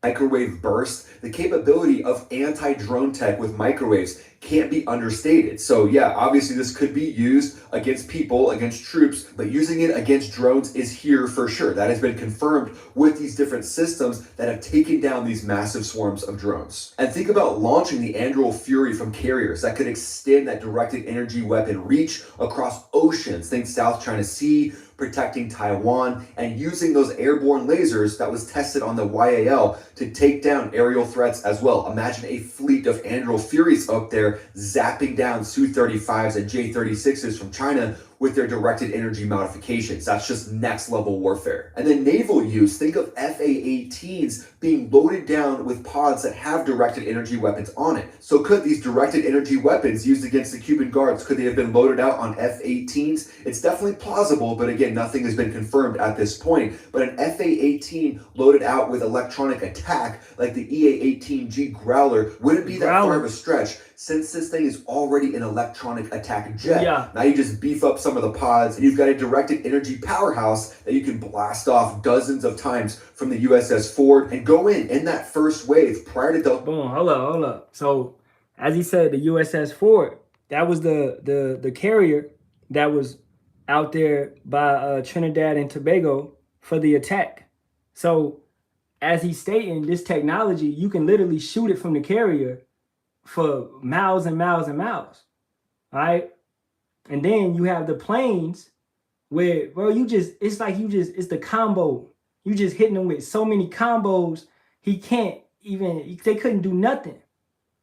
Microwave burst, the capability of anti-drone tech with microwaves can't be understated. So yeah, obviously this could be used against people, against troops, but using it against drones is here for sure. That has been confirmed with these different systems that have taken down these massive swarms of drones. And think about launching the Anduril Fury from carriers that could extend that directed energy weapon reach across oceans. Think South China Sea, protecting Taiwan, and using those airborne lasers that was tested on the YAL to take down aerial threats as well. Imagine a fleet of Anduril Furies up there zapping down Su-35s and J-36s from China with their directed energy modifications. That's just next level warfare. And then naval use, think of FA-18s being loaded down with pods that have directed energy weapons on it. So could these directed energy weapons used against the Cuban guards, could they have been loaded out on F-18s? It's definitely plausible, but again, nothing has been confirmed at this point. But an FA-18 loaded out with electronic attack, like the EA-18G Growler, wouldn't be that far of a stretch, since this thing is already an electronic attack jet. Yeah. Now you just beef up some of the pods, and you've got a directed energy powerhouse that you can blast off dozens of times from the USS Ford and go in that first wave prior to Boom, hold up. So as he said, the USS Ford, that was the carrier that was out there by Trinidad and Tobago for the attack. So as he's stating, this technology, you can literally shoot it from the carrier for miles and miles and miles. All right. And then you have the planes where, bro, it's the combo. You just hitting them with so many combos, they couldn't do nothing.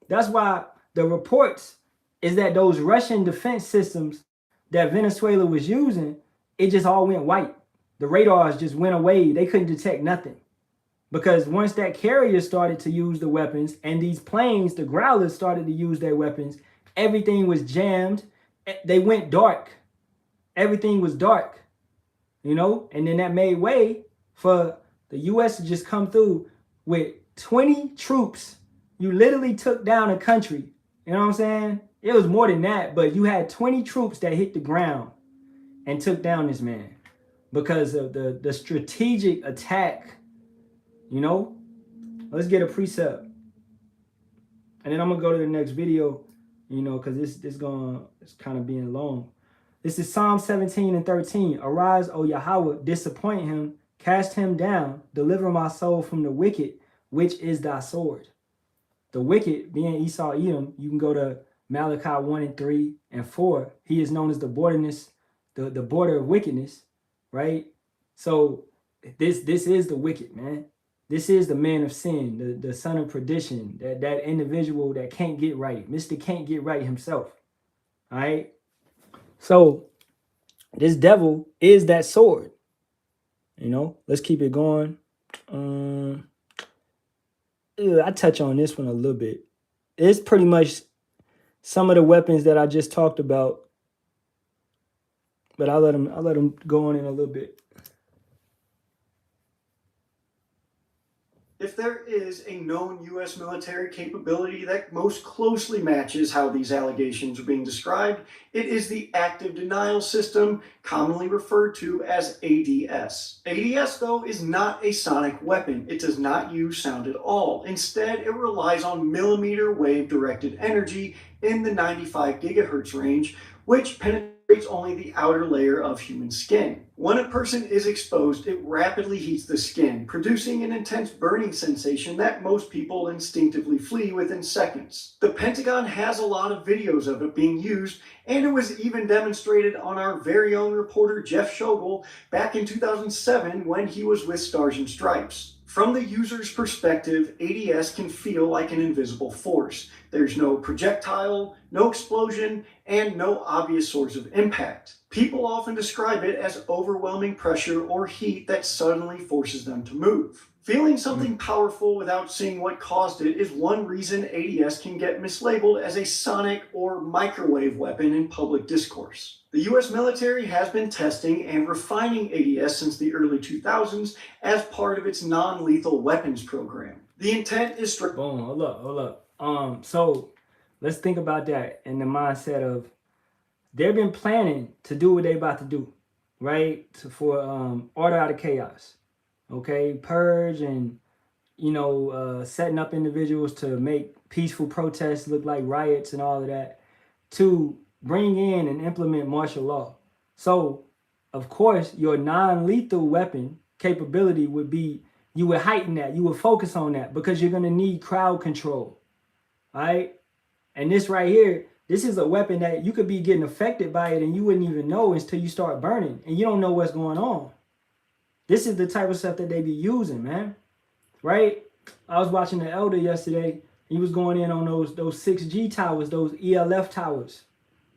That's why the reports is that those Russian defense systems that Venezuela was using, it just all went white. The radars just went away. They couldn't detect nothing. Because once that carrier started to use the weapons and these planes, the Growlers, started to use their weapons, everything was jammed. They went dark. Everything was dark, you know? And then that made way for the U.S. to just come through with 20 troops. You literally took down a country. You know what I'm saying? It was more than that, but you had 20 troops that hit the ground and took down this man because of the strategic attack. You know, let's get a precept, and then I'm gonna go to the next video, you know, because it's kind of being long. This is Psalm 17 and 13. Arise, O Yahawah, disappoint him, cast him down, deliver my soul from the wicked, which is thy sword. The wicked being Esau Edom. You can go to Malachi 1 and 3 and 4. He is known as the border of wickedness, right? So this is the wicked, man. This is the man of sin, the son of perdition, that individual that can't get right. Mr. Can't get right himself. All right. So this devil is that sword. You know, let's keep it going. I touch on this one a little bit. It's pretty much some of the weapons that I just talked about, but I'll let him go on in a little bit. If there is a known U.S. military capability that most closely matches how these allegations are being described, it is the active denial system, commonly referred to as ADS. ADS, though, is not a sonic weapon. It does not use sound at all. Instead, it relies on millimeter wave directed energy in the 95 gigahertz range, which penetrates only the outer layer of human skin. When a person is exposed, it rapidly heats the skin, producing an intense burning sensation that most people instinctively flee within seconds. The Pentagon has a lot of videos of it being used, and it was even demonstrated on our very own reporter Jeff Schogel back in 2007 when he was with Stars and Stripes. From the user's perspective, ADS can feel like an invisible force. There's no projectile, no explosion, and no obvious source of impact. People often describe it as overwhelming pressure or heat that suddenly forces them to move. Feeling something powerful without seeing what caused it is one reason ADS can get mislabeled as a sonic or microwave weapon in public discourse. The US military has been testing and refining ADS since the early 2000s as part of its non-lethal weapons program. The intent is strict. Boom, hold up. So let's think about that in the mindset of they've been planning to do what they're about to do, right? For order out of chaos. Okay, purge and, setting up individuals to make peaceful protests look like riots and all of that, to bring in and implement martial law. So, of course, your non-lethal weapon capability would be, you would heighten that, you would focus on that, because you're going to need crowd control, all right? And this right here, this is a weapon that you could be getting affected by it and you wouldn't even know until you start burning and you don't know what's going on. This is the type of stuff that they be using, man. Right? I was watching the elder yesterday. He was going in on those 6G towers, those ELF towers,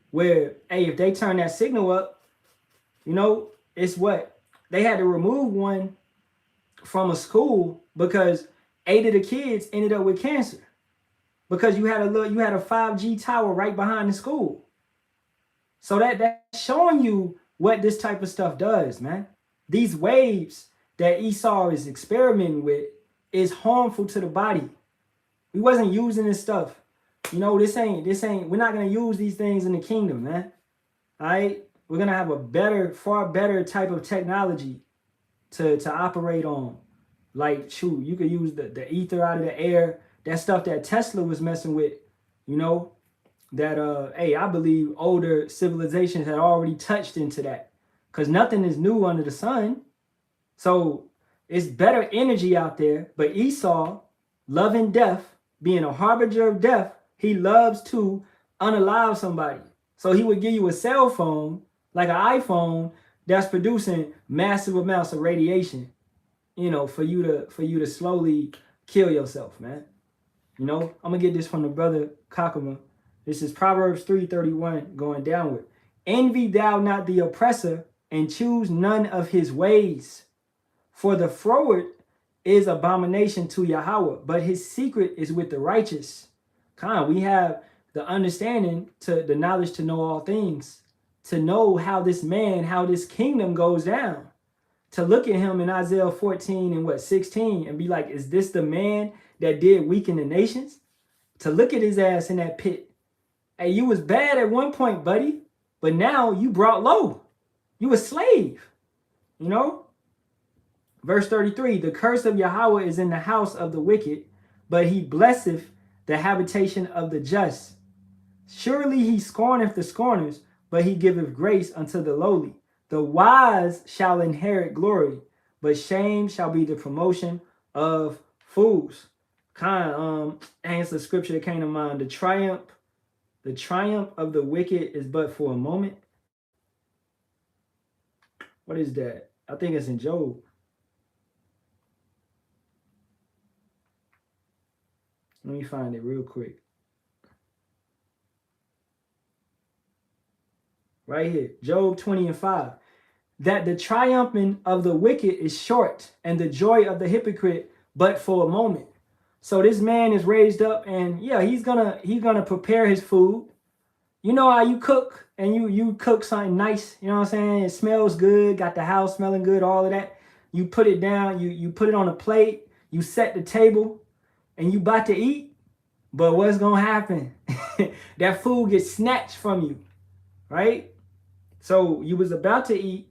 where, hey, if they turn that signal up, it's what? They had to remove one from a school because 8 of the kids ended up with cancer. Because you had a 5G tower right behind the school. So that's showing you what this type of stuff does, man. These waves that Esau is experimenting is harmful to the body. We wasn't using this stuff. This ain't, we're not going to use these things in the kingdom, man. All right? We're going to have a far better type of technology to operate on. Like, shoot, you could use the ether out of the air, that stuff that Tesla was messing with, that, I believe older civilizations had already touched into that. Because nothing is new under the sun. So it's better energy out there. But Esau, loving death, being a harbinger of death, he loves to unalive somebody. So he would give you a cell phone, like an iPhone, that's producing massive amounts of radiation, for you to slowly kill yourself, man. I'm going to get this from the brother Kakuma. This is Proverbs 3:31 going downward. Envy thou not the oppressor, and choose none of his ways. For the froward is abomination to Yahawah, but his secret is with the righteous. We have the understanding, the knowledge to know all things, to know how this kingdom goes down. To look at him in Isaiah 14 and 16 and be like, is this the man that did weaken the nations? To look at his ass in that pit. Hey, you was bad at one point, buddy, but now you brought low. You a slave, Verse 33, the curse of Yahawah is in the house of the wicked, but he blesseth the habitation of the just. Surely he scorneth the scorners, but he giveth grace unto the lowly. The wise shall inherit glory, but shame shall be the promotion of fools. And it's the scripture that came to mind. The triumph of the wicked is but for a moment. What is that? I think it's in Job. Let me find it real quick. Right here, Job 20:5. That the triumphing of the wicked is short, and the joy of the hypocrite but for a moment. So this man is raised up, and yeah, he's gonna prepare his food. You know how you cook, and you cook something nice, you know what I'm saying? It smells good, got the house smelling good, all of that. You put it down, you put it on a plate, you set the table, and you about to eat. But what's gonna happen? That food gets snatched from you, right? So you was about to eat,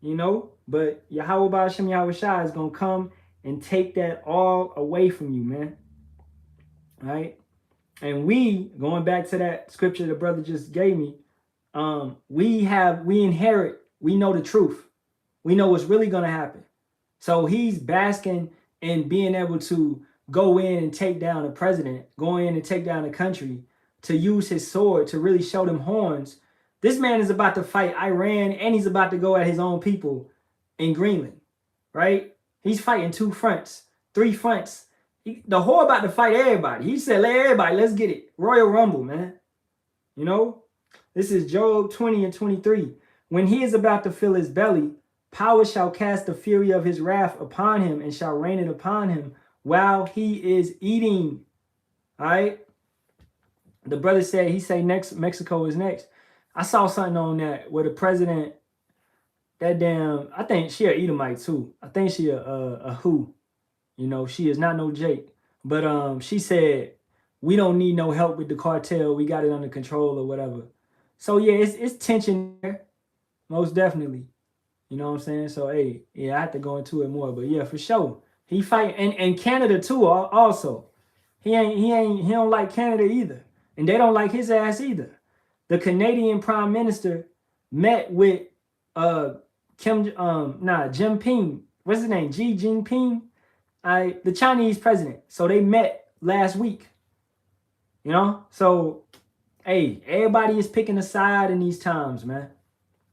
but Yahawah Bahasham Yahawashi is gonna come and take that all away from you, man. Right? And going back to that scripture the brother just gave me, we inherit, we know the truth. we know what's really going to happen. So he's basking in being able to go in and take down the president, go in and take down the country, to use his sword to really show them horns. This man is about to fight Iran, and he's about to go at his own people in Greenland, right? He's fighting 2 fronts, 3 fronts. The whore about to fight everybody. He said, let everybody, let's get it. Royal Rumble, man. You know, this is Job 20 and 23. When he is about to fill his belly, power shall cast the fury of his wrath upon him and shall rain it upon him while he is eating. All right. The brother said, he say next, Mexico is next. I saw something on that where the president, that damn, I think she a Edomite too. I think she a who, you know, she is not no Jake. But she said, we don't need no help with the cartel. We got it under control or whatever. So yeah, it's tension there, most definitely. You know what I'm saying? So hey, yeah, I have to go into it more. But yeah, for sure. He fight and Canada too also. He don't like Canada either. And they don't like his ass either. The Canadian Prime Minister met with Jinping. What's his name? Xi Jinping, the Chinese president. So they met last week. You know? So, hey, everybody is picking a side in these times, man.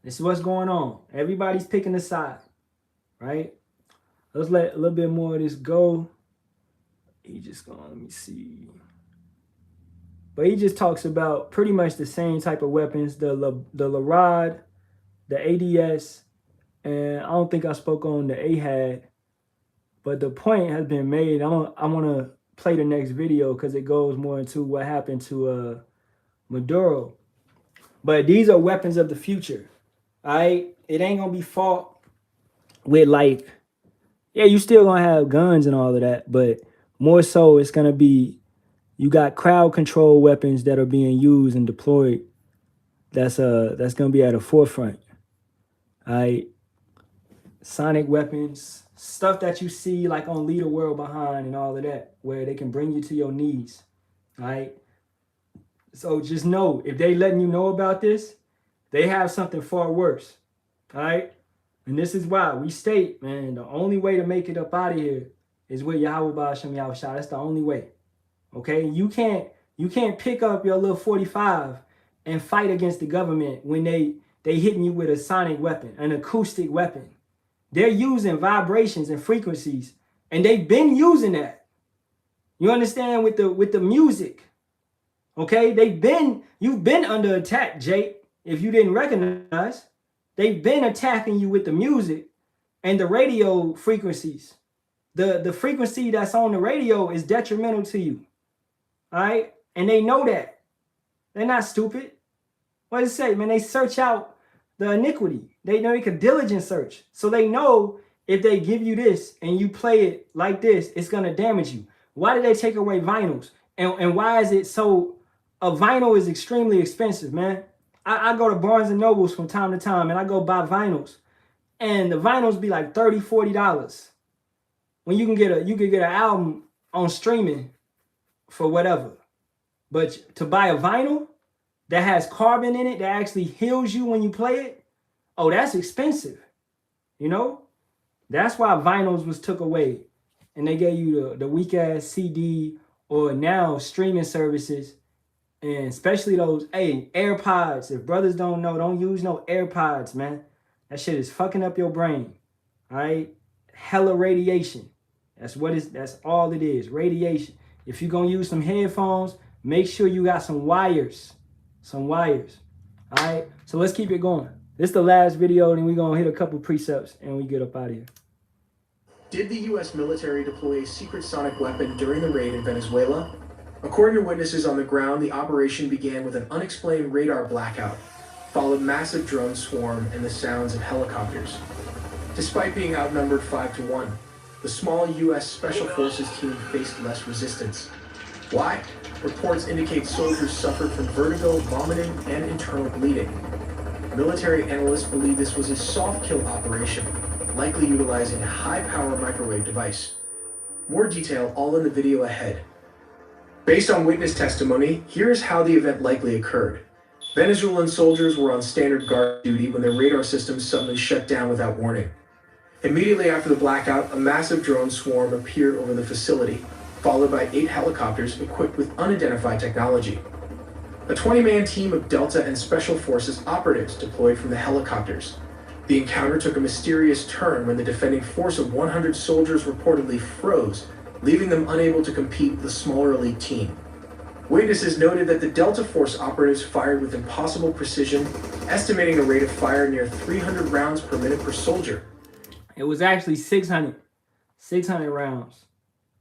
This is what's going on. Everybody's picking a side, right? Let's let a little bit more of this go. He just gonna, let me see. But he just talks about pretty much the same type of weapons, the Larad, the ADS, and I don't think I spoke on the AHAD, but the point has been made. I want to play the next video because it goes more into what happened to Maduro. But these are weapons of the future, all right? It ain't going to be fought with like, yeah, you still going to have guns and all of that, but more so it's going to be, you got crowd control weapons that are being used and deployed. That's gonna be at the forefront. All right. Sonic weapons, stuff that you see like on Lead the World Behind and all of that, where they can bring you to your knees. All right. So just know, if they letting you know about this, they have something far worse. All right. And this is why we state, man, the only way to make it up out of here is with Yahawah, Bahasham, Yahawashi. That's the only way. Okay, you can't pick up your little 45 and fight against the government when they hitting you with a sonic weapon, an acoustic weapon. They're using vibrations and frequencies, and they've been using that. You understand, with the music. Okay, you've been under attack, Jake. If you didn't recognize, they've been attacking you with the music and the radio frequencies. The frequency that's on the radio is detrimental to you. All right, and they know that. They're not stupid. What does it say, man? They search out the iniquity. They know they can diligent search. So they know if they give you this and you play it like this, it's going to damage you. Why did they take away vinyls? And why is it so? A vinyl is extremely expensive, man. I go to Barnes and Nobles from time to time and I go buy vinyls. And the vinyls be like $30, $40. When you can get an album on streaming for whatever. But to buy a vinyl that has carbon in it that actually heals you when you play it, oh, that's expensive. You know? That's why vinyls was took away. And they gave you the weak ass CD or now streaming services. And especially those, hey, AirPods. If brothers don't know, don't use no AirPods, man. That shit is fucking up your brain. All right? Hella radiation. That's all it is. Radiation. If you're going to use some headphones, make sure you got some wires. Some wires. All right? So let's keep it going. This is the last video, and we're going to hit a couple precepts, and we get up out of here. Did the U.S. military deploy a secret sonic weapon during the raid in Venezuela? According to witnesses on the ground, the operation began with an unexplained radar blackout, followed massive drone swarm and the sounds of helicopters. Despite being outnumbered 5-1, the small U.S. Special Forces team faced less resistance. Why? Reports indicate soldiers suffered from vertigo, vomiting, and internal bleeding. Military analysts believe this was a soft kill operation, likely utilizing a high-power microwave device. More detail all in the video ahead. Based on witness testimony, here's how the event likely occurred. Venezuelan soldiers were on standard guard duty when their radar systems suddenly shut down without warning. Immediately after the blackout, a massive drone swarm appeared over the facility, followed by 8 helicopters equipped with unidentified technology. A 20-man team of Delta and Special Forces operatives deployed from the helicopters. The encounter took a mysterious turn when the defending force of 100 soldiers reportedly froze, leaving them unable to compete with the smaller elite team. Witnesses noted that the Delta Force operatives fired with impossible precision, estimating a rate of fire near 300 rounds per minute per soldier. It was actually 600 rounds.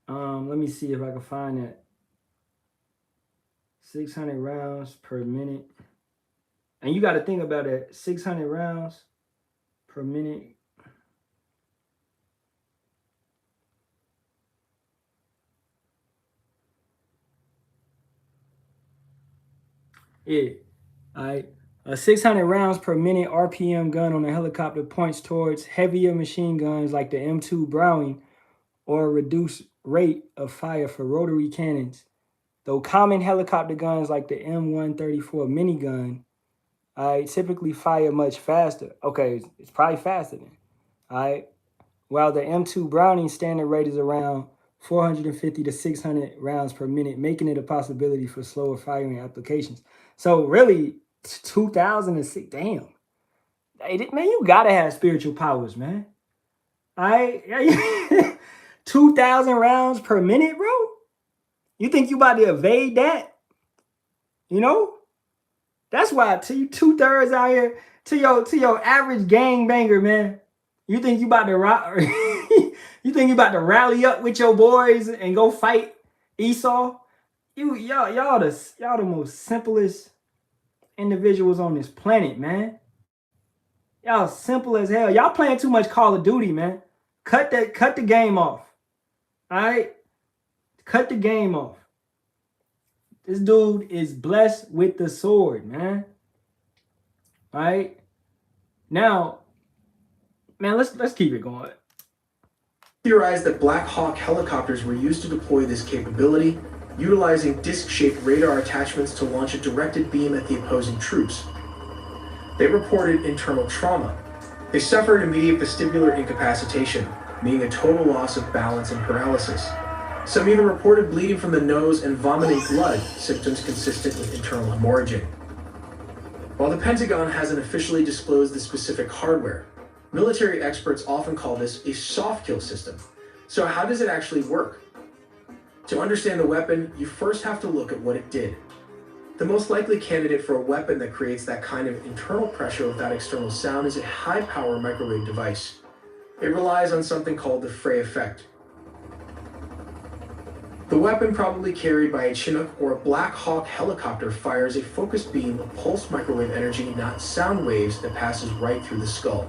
Let me see if I can find that. 600 rounds per minute. And you got to think about it. 600 rounds per minute. Yeah. All right. A 600 rounds per minute RPM gun on a helicopter points towards heavier machine guns like the M2 Browning or a reduced rate of fire for rotary cannons. Though common helicopter guns like the M134 minigun, typically fire much faster. Okay, it's probably faster then. All right. While the M2 Browning standard rate is around 450 to 600 rounds per minute, making it a possibility for slower firing applications. So really, 2006, damn. Hey, man, you gotta have spiritual powers, man. All right. 2,000 rounds per minute, bro? You think you about to evade that? You know? That's why to you 2/3 out here, to your average gangbanger, man. You think you about to you think you about to rally up with your boys and go fight Esau? Y'all the most simplest individuals on this planet, man. Y'all simple as hell. Y'all playing too much Call of Duty, man. Cut the game off. All right? Cut the game off. This dude is blessed with the sword, man. All right? Now, man, let's keep it going. Theorized that Black Hawk helicopters were used to deploy this capability, utilizing disc-shaped radar attachments to launch a directed beam at the opposing troops. They reported internal trauma. They suffered immediate vestibular incapacitation, meaning a total loss of balance and paralysis. Some even reported bleeding from the nose and vomiting blood, symptoms consistent with internal hemorrhaging. While the Pentagon hasn't officially disclosed the specific hardware, military experts often call this a soft kill system. So how does it actually work? To understand the weapon, you first have to look at what it did. The most likely candidate for a weapon that creates that kind of internal pressure without external sound is a high-power microwave device. It relies on something called the Frey effect. The weapon, probably carried by a Chinook or a Black Hawk helicopter, fires a focused beam of pulsed microwave energy, not sound waves, that passes right through the skull.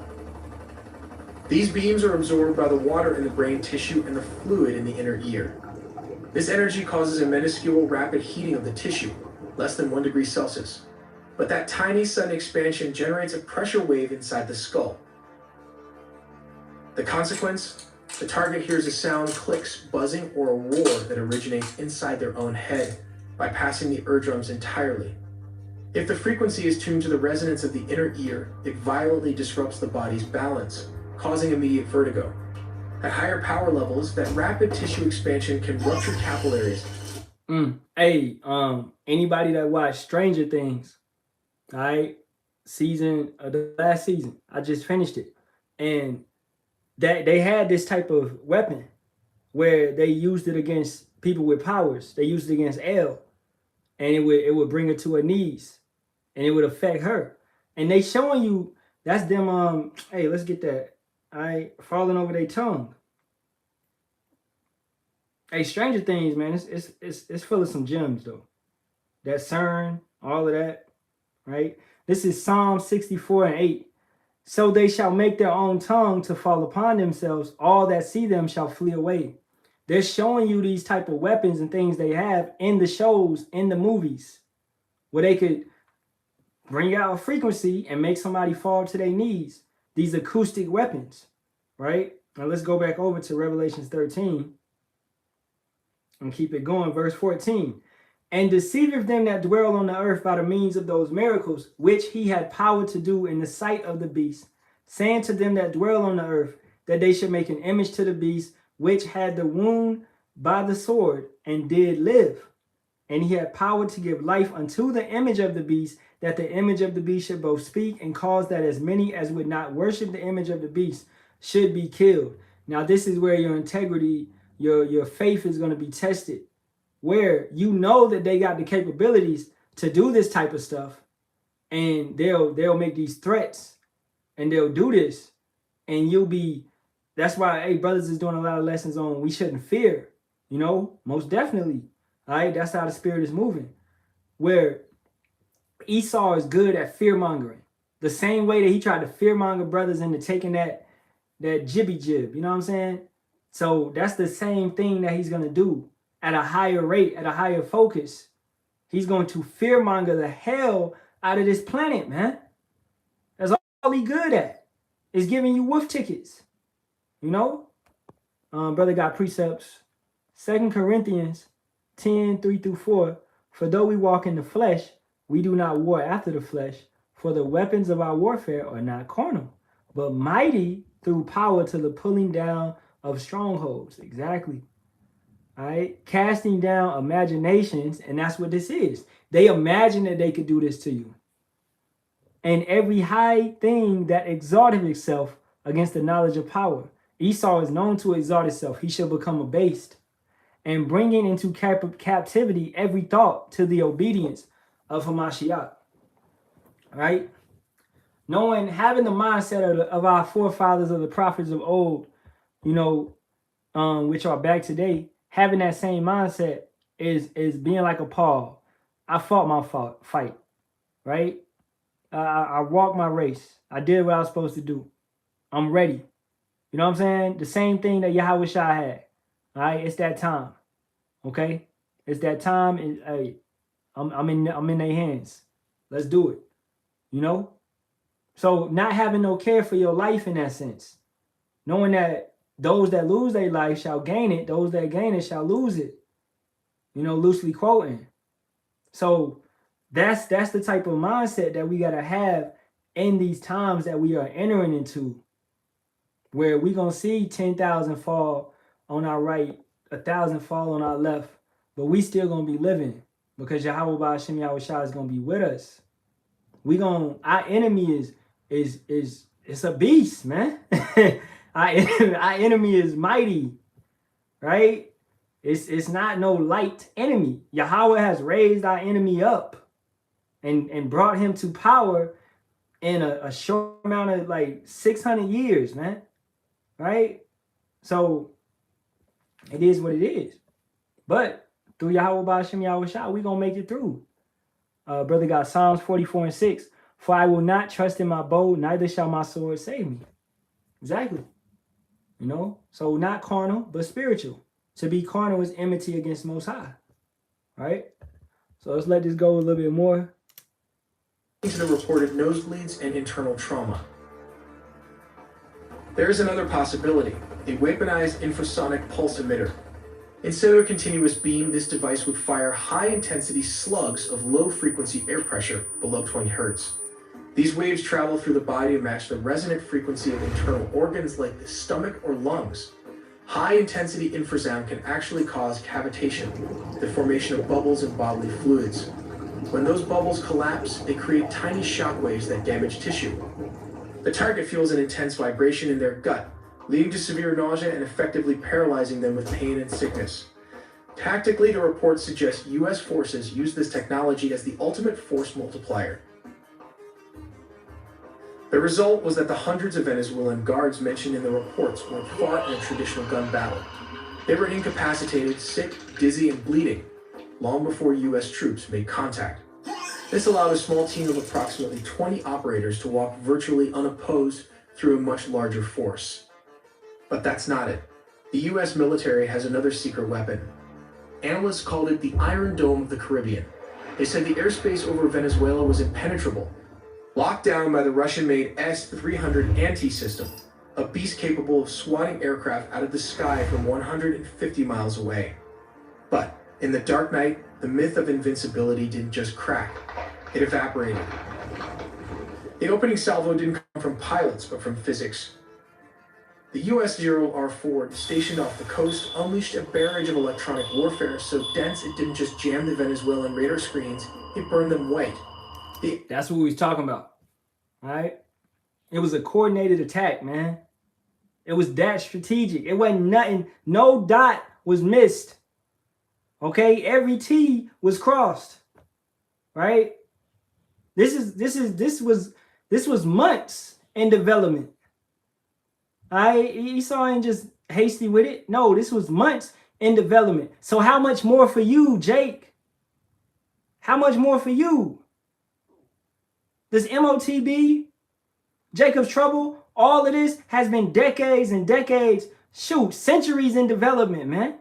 These beams are absorbed by the water in the brain tissue and the fluid in the inner ear. This energy causes a minuscule rapid heating of the tissue, less than 1 degree Celsius. But that tiny sudden expansion generates a pressure wave inside the skull. The consequence? The target hears a sound, clicks, buzzing, or a roar that originates inside their own head, bypassing the eardrums entirely. If the frequency is tuned to the resonance of the inner ear, it violently disrupts the body's balance, causing immediate vertigo. At higher power levels, that rapid tissue expansion can rupture capillaries. Hey, anybody that watched Stranger Things, all right, the last season, I just finished it, and that they had this type of weapon where they used it against people with powers. They used it against Elle, and it would bring her to her knees, and it would affect her. And they showing you that's them. Hey, let's get that. All right, falling over their tongue. Hey, Stranger Things, man, it's full of some gems though. That CERN, all of that, right? This is Psalm 64:8. So they shall make their own tongue to fall upon themselves. All that see them shall flee away. They're showing you these type of weapons and things they have in the shows, in the movies, where they could bring out a frequency and make somebody fall to their knees. These acoustic weapons, right? Now let's go back over to Revelation 13 and keep it going. Verse 14. and deceiveth them that dwell on the earth by the means of those miracles, which he had power to do in the sight of the beast, saying to them that dwell on the earth, that they should make an image to the beast, which had the wound by the sword, and did live. And he had power to give life unto the image of the beast, that the image of the beast should both speak and cause that as many as would not worship the image of the beast should be killed. Now this is where your integrity, your faith is going to be tested, where you know that they got the capabilities to do this type of stuff, and they'll make these threats, and they'll do this, and you'll be. That's why, hey, brothers is doing a lot of lessons on we shouldn't fear, you know, most definitely. All right, that's how the spirit is moving. Where Esau is good at fear mongering, the same way that he tried to fear monger brothers into taking that jibby jib. You know what I'm saying? So that's the same thing that he's gonna do at a higher rate, at a higher focus. He's going to fear monger the hell out of this planet, man. That's all he good at, is giving you wolf tickets. You know, brother got precepts. 2 Corinthians 10:3-4. For though we walk in the flesh, we do not war after the flesh. For the weapons of our warfare are not carnal, but mighty through power to the pulling down of strongholds. Exactly. All right. Casting down imaginations. And that's what this is. They imagine that they could do this to you. And every high thing that exalteth itself against the knowledge of power. Esau is known to exalt itself. He shall become abased. And bringing into captivity every thought to the obedience of Hamashiach. Right? Knowing, having the mindset of our forefathers, of the prophets of old, you know, which are back today, having that same mindset is being like a Paul. I fought my fight, right? I walked my race. I did what I was supposed to do. I'm ready. You know what I'm saying? The same thing that Yahawashi had. All right, it's that time. Okay, it's that time. And hey, I'm in their hands. Let's do it. You know. So not having no care for your life in that sense, knowing that those that lose their life shall gain it, those that gain it shall lose it. You know, loosely quoting. So that's the type of mindset that we gotta have in these times that we are entering into, where we gonna see 10,000 fall on our right, 1,000 fall on our left, but we still gonna be living because Yahawah Bahasham Yahawashi is gonna be with us. Our enemy is it's a beast, man. our enemy is mighty, right? It's not no light enemy. Yahawah has raised our enemy up and brought him to power in a short amount of like 600 years, man. Right? So it is what it is. But through Yahawah Bahasham Yahawashi, we gonna make it through. Brother got Psalms 44:6. For I will not trust in my bow, neither shall my sword save me. Exactly. You know, so not carnal, but spiritual. To be carnal is enmity against Most High. Right? So let's let this go a little bit more. To the reported nosebleeds and internal trauma. There is another possibility, a weaponized infrasonic pulse emitter. Instead of a continuous beam, this device would fire high-intensity slugs of low-frequency air pressure below 20 hertz. These waves travel through the body to match the resonant frequency of internal organs like the stomach or lungs. High-intensity infrasound can actually cause cavitation, the formation of bubbles in bodily fluids. When those bubbles collapse, they create tiny shock waves that damage tissue. The target feels an intense vibration in their gut, leading to severe nausea and effectively paralyzing them with pain and sickness. Tactically, the reports suggest U.S. forces use this technology as the ultimate force multiplier. The result was that the hundreds of Venezuelan guards mentioned in the reports weren't fought in a traditional gun battle. They were incapacitated, sick, dizzy, and bleeding, long before U.S. troops made contact. This allowed a small team of approximately 20 operators to walk virtually unopposed through a much larger force. But that's not it. The U.S. military has another secret weapon. Analysts called it the Iron Dome of the Caribbean. They said the airspace over Venezuela was impenetrable, locked down by the Russian-made S-300 anti-system, a beast capable of swatting aircraft out of the sky from 150 miles away. But In the dark night, the myth of invincibility didn't just crack, it evaporated. The opening salvo didn't come from pilots, but from physics. The US Gerald R. Ford, stationed off the coast, unleashed a barrage of electronic warfare so dense it didn't just jam the Venezuelan radar screens, it burned them white. That's what we was talking about, all right? It was a coordinated attack, man. It was that strategic. It wasn't nothing. No dot was missed. Okay, every T was crossed. Right? This was months in development. Esau ain't just hasty with it. No, this was months in development. So how much more for you, Jake? How much more for you? This MOTB, Jacob's Trouble, all of this has been decades and decades, shoot, centuries in development, man.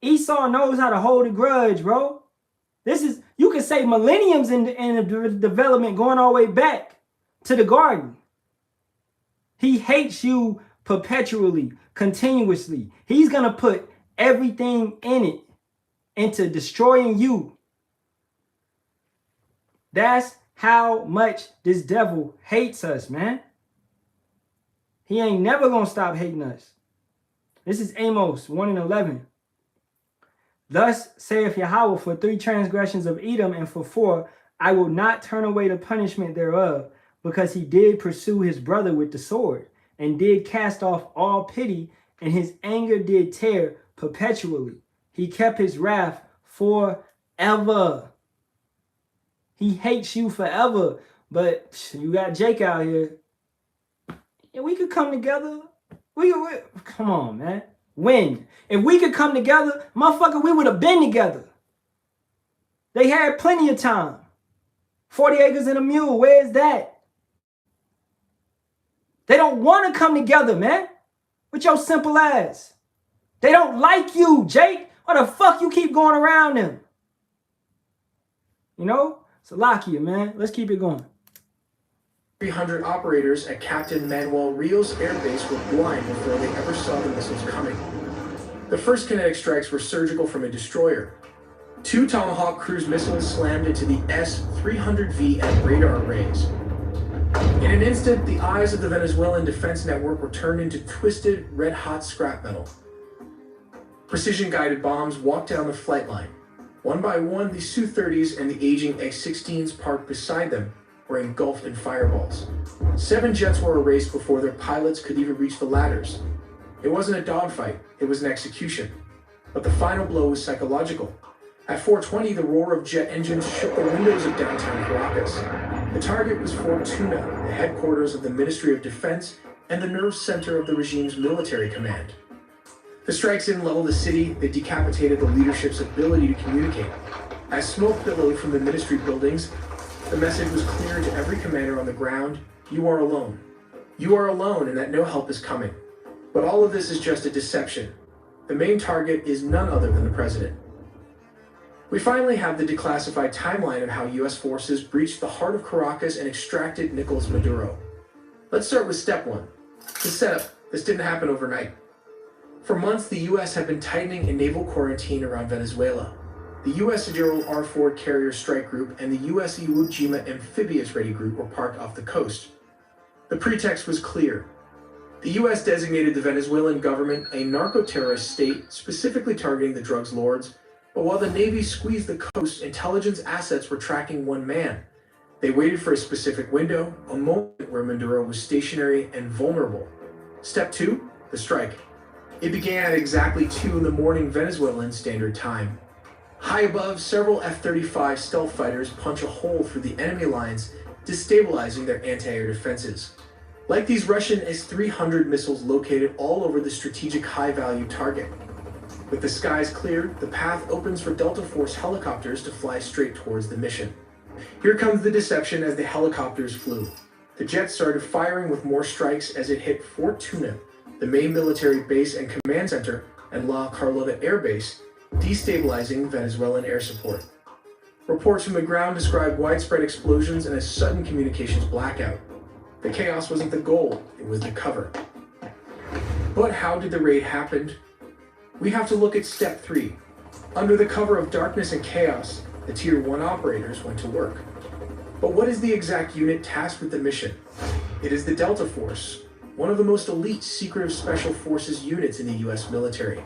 Esau knows how to hold a grudge, bro. This is, you can say millenniums in development going all the way back to the garden. He hates you perpetually, continuously. He's going to put everything in it into destroying you. That's how much this devil hates us, man. He ain't never going to stop hating us. This is Amos 1:11. Thus saith Yahawah, for 3 transgressions of Edom, and for 4, I will not turn away the punishment thereof, because he did pursue his brother with the sword, and did cast off all pity, and his anger did tear perpetually. He kept his wrath forever. He hates you forever. But you got Jake out here. Yeah, we could come together. Come on, man. When? If we could come together, motherfucker, we would have been together. They had plenty of time. 40 acres and a mule, where's that? They don't want to come together, man. With your simple ass. They don't like you, Jake. Why the fuck you keep going around them? You know? Salakia, man. Let's keep it going. 300 operators at Captain Manuel Rios Air Base were blind before they ever saw the missiles coming. The first kinetic strikes were surgical from a destroyer. 2 Tomahawk cruise missiles slammed into the S-300V at radar arrays. In an instant, the eyes of the Venezuelan defense network were turned into twisted, red-hot scrap metal. Precision-guided bombs walked down the flight line. One by one, the Su-30s and the aging X-16s parked beside them were engulfed in fireballs. 7 jets were erased before their pilots could even reach the ladders. It wasn't a dogfight, it was an execution. But the final blow was psychological. At 4:20, the roar of jet engines shook the windows of downtown Caracas. The target was Fort Tuna, the headquarters of the Ministry of Defense and the nerve center of the regime's military command. The strikes didn't level the city, they decapitated the leadership's ability to communicate. As smoke billowed from the ministry buildings, the message was clear to every commander on the ground: you are alone. You are alone and that no help is coming. But all of this is just a deception. The main target is none other than the president. We finally have the declassified timeline of how US forces breached the heart of Caracas and extracted Nicolas Maduro. Let's start with step 1. The setup. This didn't happen overnight. For months, the US had been tightening a naval quarantine around Venezuela. The US Gerald R. Ford Carrier Strike Group and the US Iwo Jima Amphibious Ready Group were parked off the coast. The pretext was clear. The US designated the Venezuelan government a narco-terrorist state, specifically targeting the drugs lords, but while the Navy squeezed the coast, intelligence assets were tracking one man. They waited for a specific window, a moment where Maduro was stationary and vulnerable. Step 2, the strike. It began at exactly 2 in the morning Venezuelan Standard Time. High above, several F-35 stealth fighters punch a hole through the enemy lines, destabilizing their anti-air defenses. Like these Russian S-300 missiles located all over the strategic high-value target. With the skies cleared, the path opens for Delta Force helicopters to fly straight towards the mission. Here comes the deception as the helicopters flew. The jets started firing with more strikes as it hit Fort Tuna, the main military base and command center, and La Carlota Air Base, destabilizing Venezuelan air support. Reports from the ground describe widespread explosions and a sudden communications blackout. The chaos wasn't the goal, it was the cover. But how did the raid happen? We have to look at step 3, Under the cover of darkness and chaos, the Tier 1 operators went to work. But what is the exact unit tasked with the mission? It is the Delta Force, one of the most elite secretive special forces units in the US military.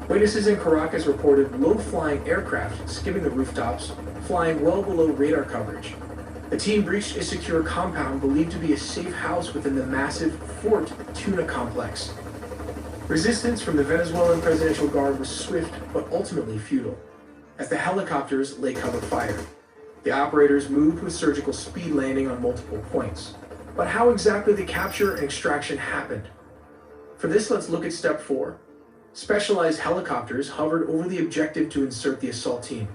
Witnesses in Caracas reported low-flying aircraft skimming the rooftops, flying well below radar coverage. The team breached a secure compound believed to be a safe house within the massive Fort Tuna complex. Resistance from the Venezuelan Presidential Guard was swift but ultimately futile, as the helicopters lay cover fire. The operators moved with surgical speed, landing on multiple points. But how exactly the capture and extraction happened? For this, let's look at step 4. Specialized helicopters hovered over the objective to insert the assault team.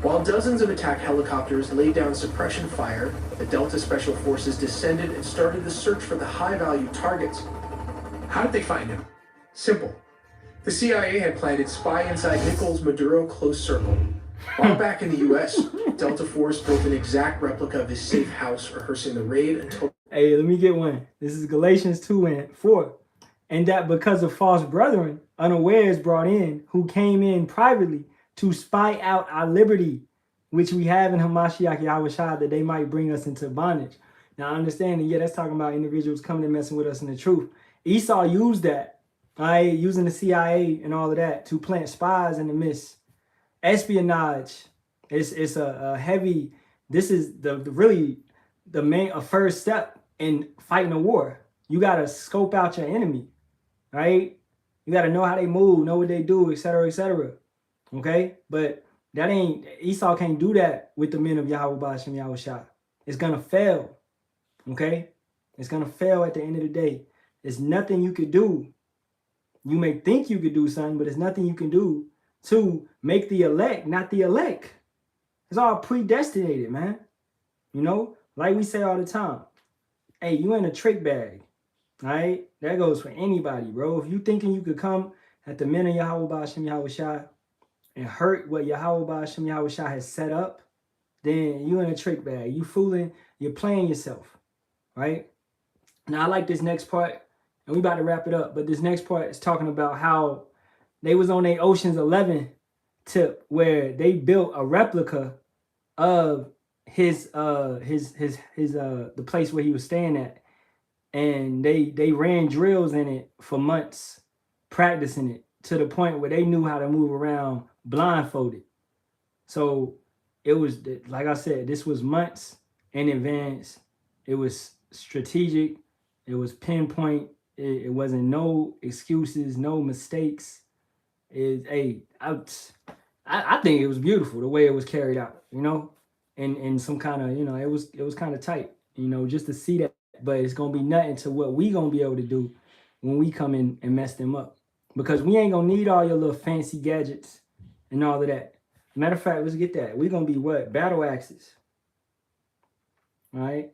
While dozens of attack helicopters laid down suppression fire, the Delta Special Forces descended and started the search for the high-value targets. How did they find him? Simple. The CIA had planted spy inside Nicolás Maduro close circle. While back in the US, Delta Force built an exact replica of his safe house, rehearsing the raid until... Hey, let me get one. This is Galatians 2 and 4. And that because of false brethren, unawares brought in, who came in privately to spy out our liberty, which we have in Hamashiach Yahawashi, that they might bring us into bondage. Now, understanding, yeah, that's talking about individuals coming and messing with us in the truth. Esau used that, right, using the CIA and all of that to plant spies in the midst. Espionage. It's a heavy. This is a first step in fighting a war. You gotta scope out your enemy, right? You gotta know how they move, know what they do, etc., etc. Okay, but that ain't Esau can't do that with the men of Yahawah, Bahasham, Yahawashi. It's gonna fail. Okay, it's gonna fail at the end of the day. There's nothing you could do. You may think you could do something, but there's nothing you can do to make the elect not the elect. It's all predestinated, man. You know, like we say all the time. Hey, you in a trick bag, all right? That goes for anybody, bro. If you thinking you could come at the men of Yahawah, Bahasham, Yahawashi and hurt what Yahawah, Bahasham, Yahawashi has set up, then you in a trick bag. You fooling, you're playing yourself, right? Now, I like this next part, and we about to wrap it up, but this next part is talking about how they was on a Ocean's 11 tip where they built a replica of the place where he was staying at, and they ran drills in it for months, practicing it to the point where they knew how to move around blindfolded. So it was, like I said, this was months in advance. It was strategic. It was pinpoint. It wasn't no excuses, no mistakes. I think it was beautiful the way it was carried out, you know, and some kind of, you know, it was kind of tight, you know, just to see that. But it's gonna be nothing to what we gonna be able to do when we come in and mess them up, because we ain't gonna need all your little fancy gadgets and all of that. Matter of fact, let's get that. We're gonna be what? Battle axes. All right.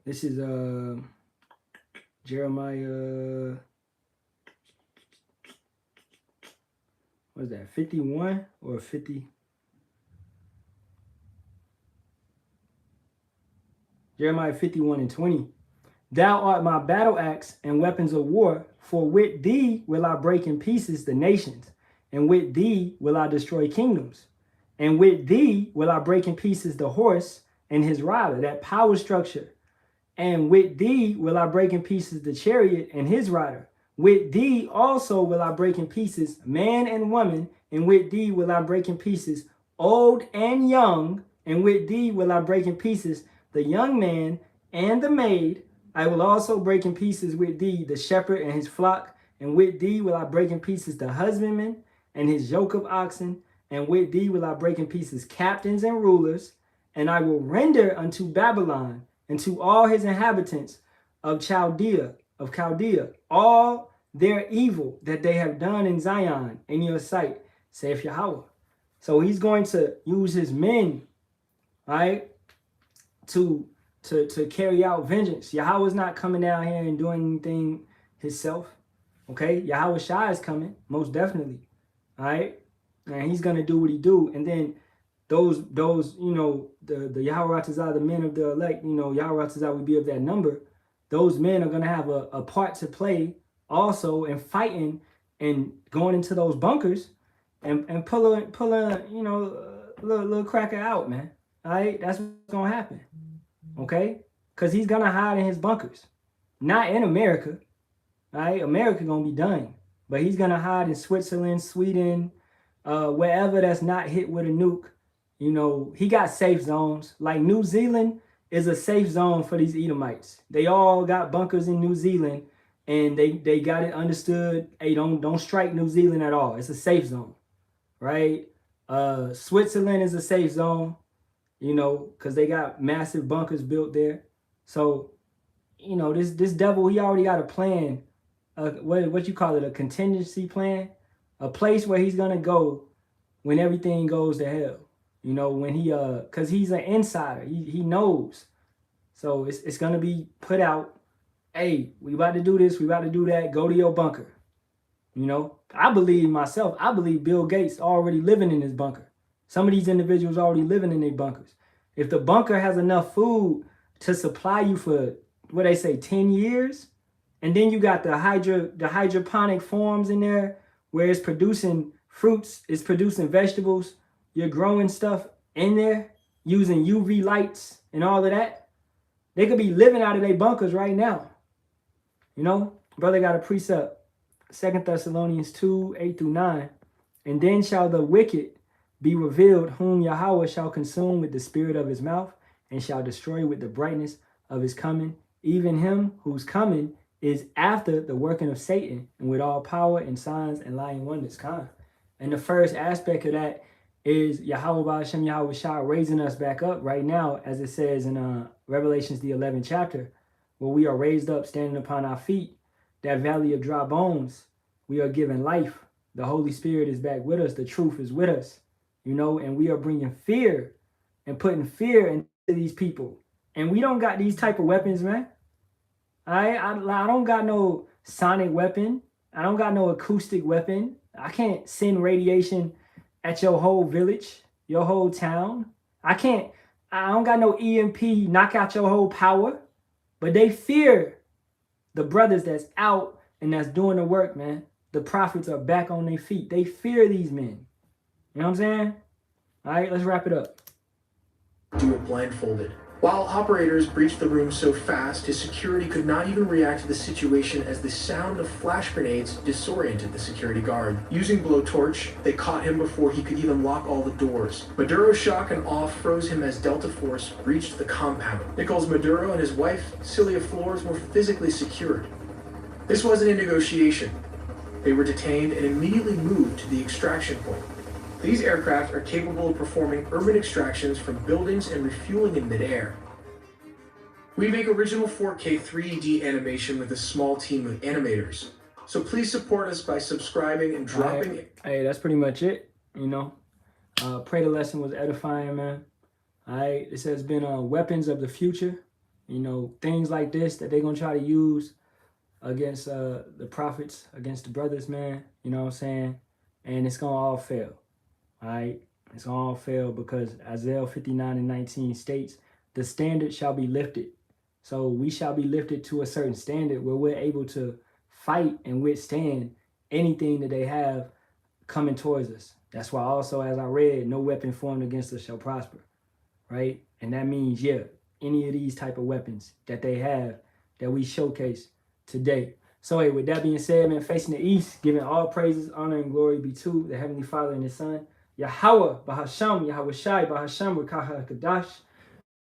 This is Jeremiah. What is that? 51 or 50? Jeremiah 51 and 20. Thou art my battle axe and weapons of war, for with thee will I break in pieces the nations, and with thee will I destroy kingdoms, and with thee will I break in pieces the horse and his rider, that power structure. And with thee will I break in pieces the chariot and his rider. With thee also will I break in pieces man and woman, and with thee will I break in pieces old and young, and with thee will I break in pieces the young man and the maid. I will also break in pieces with thee the shepherd and his flock, and with thee will I break in pieces the husbandman and his yoke of oxen, and with thee will I break in pieces captains and rulers, and I will render unto Babylon and to all his inhabitants of Chaldea, all their evil that they have done in Zion in your sight, saith Yahawah. So he's going to use his men, right, to carry out vengeance. Yahawah's not coming down here and doing anything himself. Okay, Yahawashi is coming, most definitely. All right, and he's gonna do what he do, and then those you know, the Yahawashi, the men of the elect, you know, Yahawashi would be of that number. Those men are gonna have a part to play also in fighting and going into those bunkers and pull a little cracker out, man. All right, that's what's gonna happen. Okay, because he's gonna hide in his bunkers, not in America. All right, America gonna be done, but he's gonna hide in Switzerland, Sweden, wherever that's not hit with a nuke. He got safe zones. Like New Zealand is a safe zone for these Edomites. They all got bunkers in New Zealand, and they got it understood. Hey, don't strike New Zealand at all. It's a safe zone, right? Switzerland is a safe zone, because they got massive bunkers built there. So, this devil, he already got a plan. What you call it? A contingency plan, a place where he's gonna go when everything goes to hell. When cause he's an insider. He knows. So it's gonna be put out. Hey, we about to do this. We about to do that. Go to your bunker. I believe Bill Gates already living in his bunker. Some of these individuals already living in their bunkers. If the bunker has enough food to supply you for what they say 10 years, and then you got the hydroponic forms in there where it's producing fruits, it's producing vegetables, you're growing stuff in there using UV lights and all of that. They could be living out of their bunkers right now. Brother got a precept, 2 Thessalonians 2, 8-9. And then shall the wicked be revealed, whom Yahawah shall consume with the spirit of his mouth, and shall destroy with the brightness of his coming, even him whose coming is after the working of Satan, and with all power and signs and lying wonders. And the first aspect of that is Yahawah Bahasham Yahawashi raising us back up right now, as it says in Revelations the 11th chapter, where we are raised up, standing upon our feet, that valley of dry bones, we are given life. The Holy Spirit is back with us. The truth is with us, and we are bringing fear and putting fear into these people. And we don't got these type of weapons, man. I don't got no sonic weapon. I don't got no acoustic weapon. I can't send radiation at your whole village, your whole town. I don't got no EMP knock out your whole power. But they fear the brothers that's out and that's doing the work, man. The prophets are back on their feet. They fear these men. You know what I'm saying? All right, let's wrap it up. Do it blindfolded. While operators breached the room so fast, his security could not even react to the situation as the sound of flash grenades disoriented the security guard. Using blowtorch, they caught him before he could even lock all the doors. Maduro's shock and awe froze him as Delta Force breached the compound. Nicholas Maduro and his wife, Celia Flores, were physically secured. This wasn't a negotiation. They were detained and immediately moved to the extraction point. These aircraft are capable of performing urban extractions from buildings and refueling in midair. We make original 4K 3D animation with a small team of animators. So please support us by subscribing and dropping it. Hey, that's pretty much it. Pray the lesson was edifying, man. All right, this has been weapons of the future. Things like this that they're going to try to use against the prophets, against the brothers, man. You know what I'm saying? And it's going to all fail. All right, it's all fail because Isaiah 59:19 states, the standard shall be lifted. So we shall be lifted to a certain standard where we're able to fight and withstand anything that they have coming towards us. That's why also, as I read, no weapon formed against us shall prosper, right? And that means, any of these type of weapons that they have that we showcase today. So hey, with that being said, man, facing the east, giving all praises, honor, and glory be to the Heavenly Father and His Son, Yahawah, Bahasham, Yahawashi, Bahasham, Rakaha Kadash.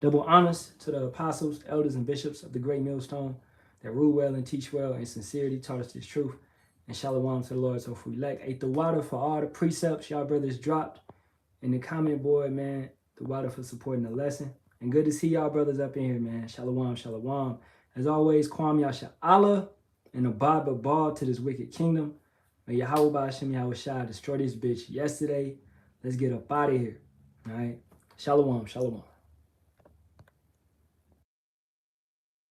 Double honors to the apostles, elders, and bishops of the great millstone that rule well and teach well and sincerity taught us this truth. And Shalawam to the Lord. So if we lack, ate the water for all the precepts y'all brothers dropped in the comment board, man. The water for supporting the lesson. And good to see y'all brothers up in here, man. Shalawam, Shalawam. As always, Kwam Yasharahla and abide but ball to this wicked kingdom. May Yahawah Bahasham Yahawashi destroy this bitch yesterday. Let's get up out of here. All right. Shalawam, Shalawam.